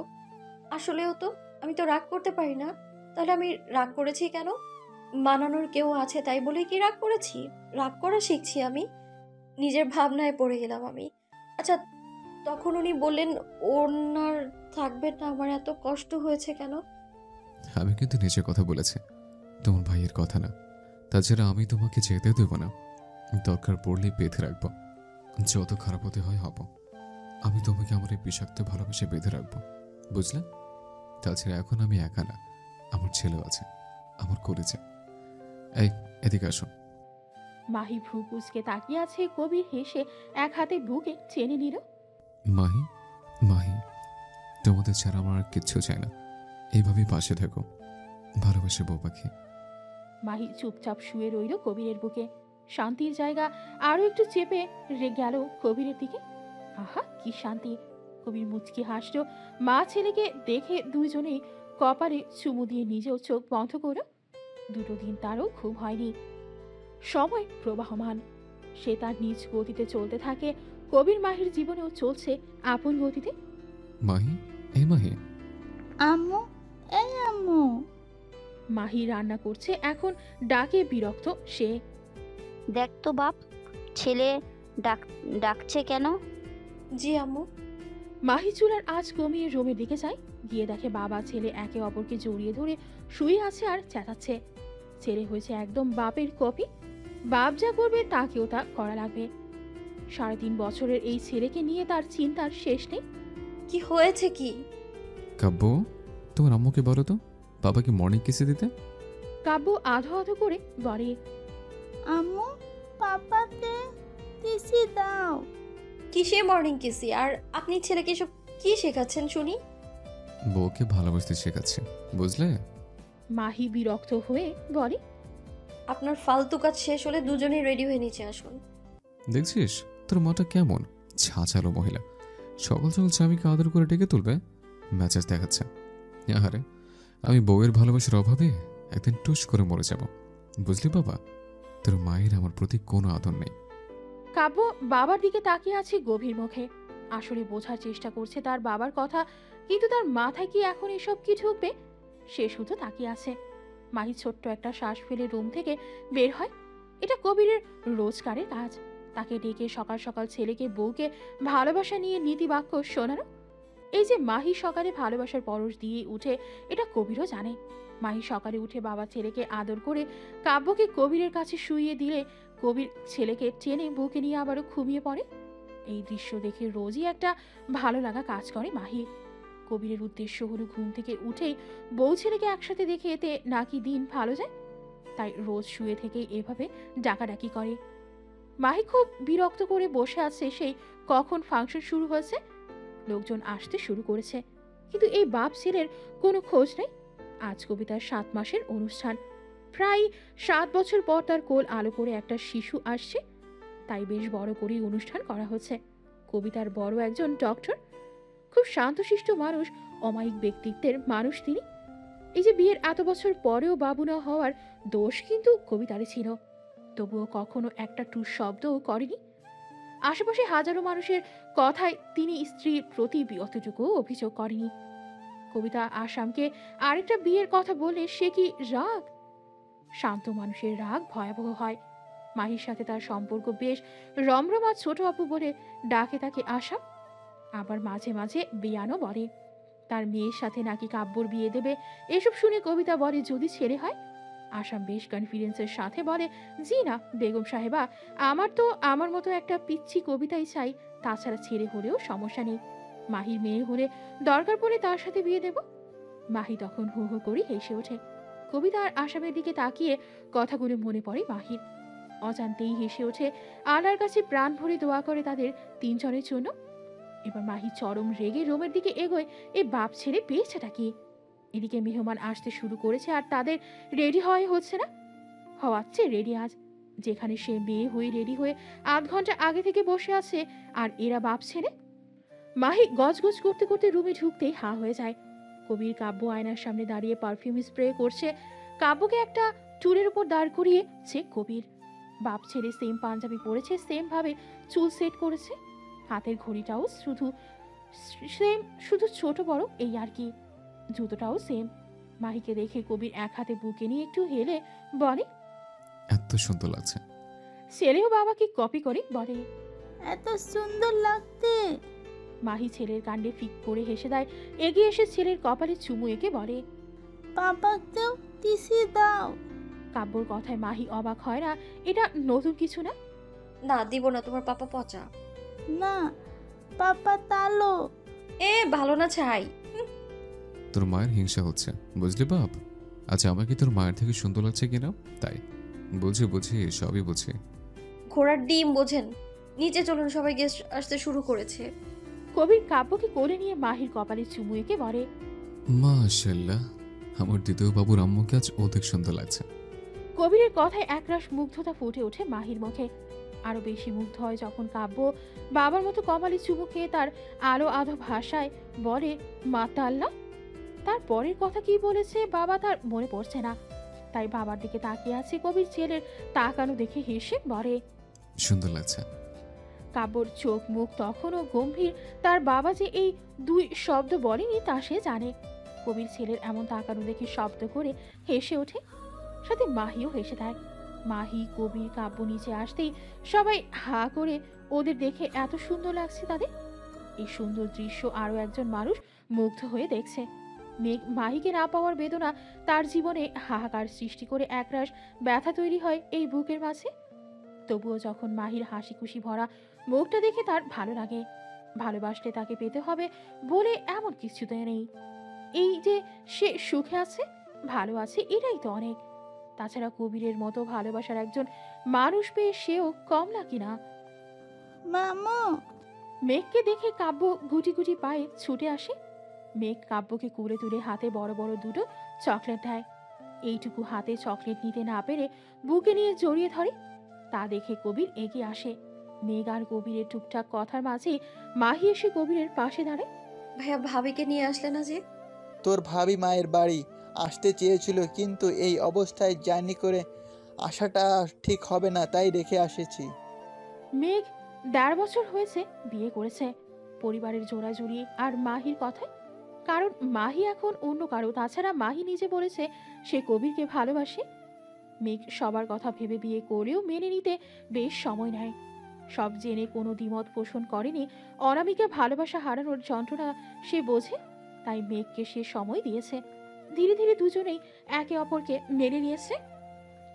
আসলেও তো আমি তো রাগ করতে পারি না। তাহলে আমি রাগ করেছি কেন? মানানোর কেউ আছে তাই বলে কি রাগ করেছি? রাগ করা শিখছি আমি, নিজের ভাবনায় পড়ে গেলাম আমি। আচ্ছা, তখন উনি বললেন ওনার থাকবেন না, আমার এত কষ্ট হয়েছে কেন? আমি কিন্তু নিজের কথা বলেছি, তোমার ভাইয়ের কথা না। তাছাড়া আমি তোমাকে যেতে দেব না, দরকার পড়লে বেঁধে রাখবো। যত খারাপ হতে হয় হব, আমি তোমাকে আমার এই বিষাক্ত ভালোবেসে বেঁধে রাখবো, বুঝলে? তাছাড়া এখন আমি একা না, আমার ছেলেও আছে, আমার কলেজে। এই এদিকে আসো। মাহি ভ্রু কুঁচকে তাকিয়ে আছে। কবির হেসে এক হাতে বুকে টেনে নিল। মাহি, মাহি, তোমাদের ছাড়া আমার আর কিচ্ছু চাই না। এইভাবেই পাশে থাকো, ভালোবাসে বউ পাখি। মাহি চুপচাপ শুয়ে রইল কবিরের বুকে। শান্তির জায়গা আরো একটু চেপে গেল কবিরের দিকে। আহা কি শান্তি! কবির মুচকি হাসল। মা ছেলেকে দেখে দুইজনেই কপালে চুমু দিয়ে নিজেও চোখ বন্ধ করল। দুটো দিন তারও ঘুম হয়নি। সময় প্রবাহমান, সে তার নিজ গতিতে চলতে থাকে। কবির মাহির জীবনেও চলছে আপন গতিতে। মাহি, এই মাহি। আম্মু, এই আম্মু। মাহি রান্না করছে এখন, ডাকে বিরক্ত সে। দেখ তো বাপ, ছেলে ডাকছে কেন? জি আম্মু। মাহি চুলার আঁচ কমিয়ে রুমের দিকে যায়। গিয়ে দেখে বাবা ছেলে একে অপরকে জড়িয়ে ধরে শুয়ে আছে আর চেঁচাচ্ছে। ছেলে হয়েছে একদম বাপের কপি। বাপ যা করবে তাকেও তা করা লাগবে। 3.5 বছরের এই ছেলেকে নিয়ে তার চিন্তার শেষ নেই। কি হয়েছে কি? কাব্য, তোমার আম্মুকে বলো তো বাবাকে মর্নিং কিসে দিতে। কাব্য আধো আধো করে বলে, আম্মু, পাপাকে কিসি দাও। কিসে মর্নিং কিসি? আর আপনি ছেলেকে সব কি শেখাচ্ছেন শুনি? বউকে ভালোবাসতে শেখাচ্ছে, বুঝলে? মাহি বিরক্ত হয়ে বলে, আপনার ফালতু কাজ শেষ হলে দুজনেই রেডি হয়ে নিচে আসুন। দেখছিস তোর মাটা কেমন ছাচালো মহিলা, সকাল সকাল স্বামীকে আদর করে ডেকে তুলবে, ম্যাচেস দেখাচ্ছে। আরে আমি বউয়ের ভালোবাসার অভাবে একদিন টুস করে মরে যাব, বুঝলি বাবা? তোর মায়ের আমার প্রতি কোনো আদর নেই। কাব্য বাবার দিকে তাকিয়ে আছে গভীর মুখে। আসলে বোঝার চেষ্টা করছে তার বাবার কথা, কিন্তু তার মাথায় কি এখন এসব কি ঢুকবে? সে শুধু তাকিয়ে আছে। মাহি ছোট্ট একটা শ্বাস ফেলে রুম থেকে বের হয়। এটা কবিরের রোজগারের কাজ, তাকে ডেকে সকাল সকাল ছেলেকে বউকে ভালোবাসা নিয়ে নীতি বাক্য শোনানো। এই যে মাহি সকালে ভালোবাসার পরশ দিয়ে উঠে, এটা কবিরও জানে। মাহি সকালে উঠে বাবা ছেলেকে আদর করে কাব্যকে কবিরের কাছে শুইয়ে দিলে কবির ছেলেকে টেনে বুকে নিয়ে আবারও ঘুমিয়ে পড়ে। এই দৃশ্য দেখে রোজই একটা ভালো লাগা কাজ করে মাহি। কবিরের উদ্দেশ্য হলো ঘুম থেকে উঠেই বউ ছেলেকে একসাথে দেখে এতে নাকি দিন ভালো যায়, তাই রোজ শুয়ে থেকে এভাবে ডাকাডাকি করে। মাহি খুব বিরক্ত করে বসে আছে, সেই কখন ফাংশন শুরু হয়েছে, লোকজন আসতে শুরু করেছে, কিন্তু এই বাপ ছেলের কোনো খোঁজ নেই। আজ কবিতার 7 মাসের অনুষ্ঠান, প্রায় 7 বছর পর তার কোল আলো করে একটা শিশু আসছে, তাই বেশ বড় করেই অনুষ্ঠান করা হচ্ছে। কবিতার বড় একজন ডক্টর, খুব শান্তশিষ্ট মানুষ, অমায়িক ব্যক্তিত্বের মানুষ তিনি। এই যে বিয়ের এত বছর পরেও বাবু না হওয়ার দোষ কিন্তু কবিতারই ছিল, তবুও কখনো একটা টুস শব্দও করেনি। আশেপাশে হাজারো মানুষের কথায় তিনি স্ত্রীর প্রতি অতটুকু অভিযোগ করেনি। কবিতা আসামকে আরেকটা বিয়ের কথা বলে সে কি রাগ? শান্ত মানুষের রাগ ভয়াবহ হয়। মাহির সাথে তার সম্পর্ক বেশ রমরমা, ছোট আপু বলে ডাকে তাকে আসাম। আবার মাঝে মাঝে বিয়ানও বলে। তার মেয়ের সাথে নাকি কাব্যর বিয়ে দেবে, এসব শুনে কবিতা বলে যদি ছেলে হয়। আসাম বেশ কনফিডেন্সের সাথে বলে, জি না বেগম সাহেবা, আমার তো আমার মতো একটা পিচ্ছি কবিতাই চাই, তাছাড়া ছেলে হলেও সমস্যা নেই, মাহির মেয়ে হলে দরকার পড়লে তার সাথে বিয়ে দেব। মাহি তখন হো হো করে হেসে ওঠে। কবিতা আর আসামের দিকে তাকিয়ে কথাগুলো মনে পড়ে মাহির। অজান্তেই হেসে ওঠে, আল্লাহর কাছে প্রাণ ভরে দোয়া করে তাদের 3 জনের জন্য। এবার মাহি চরম রেগে রুমের দিকে এগোয়, এ বাপ ছেড়ে পেয়েছেটা কি? এদিকে মেহমান আসতে শুরু করেছে আর তাদের রেডি হচ্ছে না। হওয়াচ্ছে রেডি আজ, যেখানে সে মেয়ে হয়ে রেডি হয়ে 8 ঘন্টা আগে থেকে বসে আছে, আর এরা বাপ ছেড়ে। মাহি গজগজ করতে করতে রুমে ঢুকতেই হা হয়ে যায়। কবির কাব্য আয়নার সামনে দাঁড়িয়ে পারফিউম স্প্রে করছে। কাব্যকে একটা টুলের উপর দাঁড় করিয়েছে কবির। বাপ ছেড়ে সেম পাঞ্জাবি পরেছে, সেম ভাবে চুল সেট করেছে, হাতের ঘড়িটাও সেম, শুধু ছোট বড় এই আর কি। জুতোটাও সেম। মাহিকে দেখে কবির এক হাতে বুকে নিয়ে একটু হেলে বলে, এত সুন্দর লাগছে। ছেলেও বাবাকে কপি করে বলে, এত সুন্দর লাগতে। মাহি ছেলের কাণ্ডে ফিক করে হেসে দেয়, এগিয়ে এসে ছেলের কপালে চুমু এঁকে বলে, পাপাকেও টিসি দাও। কাব্যর কথায় মাহি অবাক হয় না, এটা নতুন কিছু না। না দিব না, তোমার পাপা পচা। না পাপা তালো। ভালো না চাই। তোর মায়ের হিংসা হচ্ছে, বুঝলি বাপ? আচ্ছা আমাকে তোর মায়ের থেকে সুন্দর লাগছে কিনা তাই। বুঝি সবই বুঝি। ঘোড়ার ডিম বোঝেন। নিচে চলুন, সবাই গেস্ট আসতে শুরু করেছে। কবির কাব্যকে কোলে নিয়ে মাহির কপালে চুমু এঁকে বলে, মাশাআল্লাহ, আমার দ্বিতীয় বাবুর আম্মুকে আজ অধিক সুন্দর লাগছে। কবিরের কথায় একরাশ মুগ্ধতা ফুটে ওঠে মাহির মুখে। আরো বেশি মুগ্ধ হয় যখন কাব্য বাবার মতো কপালে চুমু খেয়ে তার আলো আধো ভাষায় বলে, মাতাল্লাহ। তার পরের কথা কি বলেছে বাবা তার মনে পড়ছে না, তাই বাবার দিকে তাকিয়ে আছে। কবির ছেলের তাকানো দেখে হেসে বলে, সুন্দর লাগছে। কাব্যর চোখ মুখ তখনও গম্ভীর। তার বাবা যে এই 2 শব্দ বলেনি তা সে জানে। কবির ছেলের এমন তাকানো দেখে শব্দ করে হেসে ওঠে, সাথে মাহিও হেসে দেয়। মাহি, কবির, কাব্য নিচে আসতেই সবাই হা করে ওদের দেখে এত সুন্দর লাগছে তাদের। এই সুন্দর দৃশ্য আরো একজন মানুষ মুগ্ধ হয়ে দেখছে। মেঘ মাহিকে না পাওয়ার বেদনা তার জীবনে হাহাকার সৃষ্টি করে একরাশ ব্যথা তৈরি হয় এই বুকের মাঝে। তবুও যখন মাহির হাসি খুশি ভরা মুখটা দেখে তার ভালো লাগে। ভালোবাসলে তাকে পেতে হবে বলে এমন কিছুতে নেই। এই যে সে সুখে আছে, ভালো আছে, এটাই তো অনেক। তাছাড়া কবিরের মতো ভালোবাসার একজন মানুষ পেয়ে সেও কম নাকি না। মামু। মেঘকে দেখে কাব্য গুটি গুটি পায়ে ছুটে আসে। মেঘ কাব্যকে কুলে তুলে হাতে বড় বড় 2টো চকলেট দেয়। এইটুকু হাতে চকলেট নিতে না পেরে বুকে নিয়ে জড়িয়ে ধরে। তা দেখে কবির এগিয়ে আসে। মেঘ আর কবিরের টুকটাক কথার মাঝে মাহি এসে কবিরের পাশে দাঁড়ায়। ভাইয়া ভাবিকে নিয়ে আসলে না যে? তোর ভাবি মায়ের বাড়ি আসতে চেয়েছিল, কিন্তু এই অবস্থায় জার্নি করে আসাটা ঠিক হবে না, তাই রেখে এসেছি। মেঘ ১.৫ বছর হয়েছে বিয়ে করেছে, পরিবারের জোড়াজুড়ি আর মাহির কথায়। কারণ মাহি এখন অন্য কারো। তাছাড়া মাহি নিজে বলেছে সে কবিরকে ভালোবাসে। মেঘ সবার কথা ভেবে বিয়ে করেও মেনে নিতে বেশ সময় নেয়। সব জেনে কোনো দ্বিমত পোষণ করেনি। অনামিকা ভালোবাসা হারানোর যন্ত্রণা সে বোঝে, তাই মেঘকে সে সময় দিয়েছে। ধীরে ধীরে দুজনেই একে অপরকে মেনে নিয়েছে।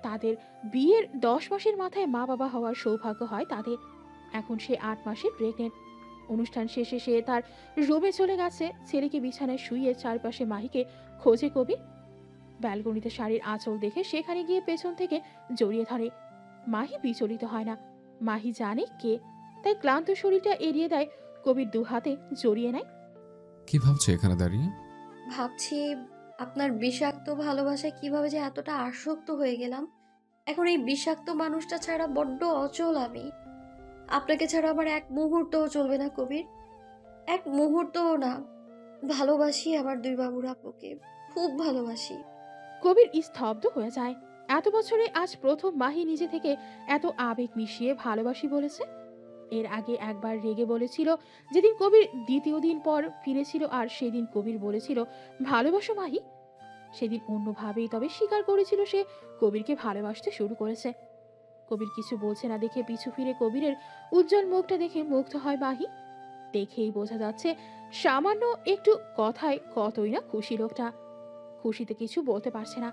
তাদের বিয়ের ১০ মাসের মাথায় মা বাবা হওয়ার সৌভাগ্য হয় তাদের। এখন সে ৮ মাসের প্রেগনেন্ট। অনুষ্ঠান শেষে সে তার রুমে চলে গেছে। ছেলেকে বিছানায় শুইয়ে চারপাশে মাহিকে খোঁজে কবি। ব্যালকনিতে শাড়ির আঁচল দেখে সেখানে গিয়ে পেছন থেকে জড়িয়ে ধরে। মাহি বিচলিত হয় না। মাহি জানে কে, তাই ক্লান্ত শরীরটা এড়িয়ে দেয়। কবির ২ হাতে জড়িয়ে নেয়। কি ভাবছো এখানে দাঁড়িয়ে? ভাবছি আপনার বিষাক্ত ভালোবাসায় কিভাবে যে এতটা আসক্ত হয়ে গেলাম। এখন এই বিষাক্ত মানুষটা ছাড়া বড্ড অচল আমি। আপনাকে ছাড়া আমার এক মুহূর্তও চলবে না কবির, এক মুহূর্তও না। ভালোবাসি আমার ২ বাবুর আপুকে, খুব ভালোবাসি। কবির স্তব্ধ হয়ে যায়। এত বছরে আজ প্রথম মাহি নিজে থেকে এত আবেগ মিশিয়ে ভালোবাসি বলেছে। এর আগে একবার রেগে বলেছিল যেদিন কবির দ্বিতীয় দিন পর ফিরেছিল, আর সেদিন কবির বলেছিল ভালোবাসো মাহি। সেদিন অন্যভাবেই তবে স্বীকার করেছিল সে কবিরকে ভালোবাসতে শুরু করেছে। কবির কিছু বলছে না দেখে পিছু ফিরে কবিরের উজ্জ্বল মুখটা দেখে মুগ্ধ হয় মাহি। দেখেই বোঝা যাচ্ছে সামান্য একটু কথায় কতই না খুশি লোকটা। খুশিতে কিছু বলতে পারছে না।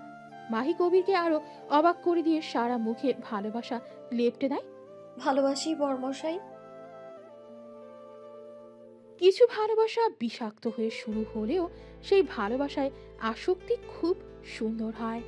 মাহি কবিরকে আরো অবাক করে দিয়ে সারা মুখে ভালোবাসা লেপ্টে দেয়। ভালোবাসি বর্মশাই। কিছু ভালোবাসা বিষাক্ত হয়ে শুরু হলেও সেই ভালোবাসায় আসক্তি খুব সুন্দর হয়।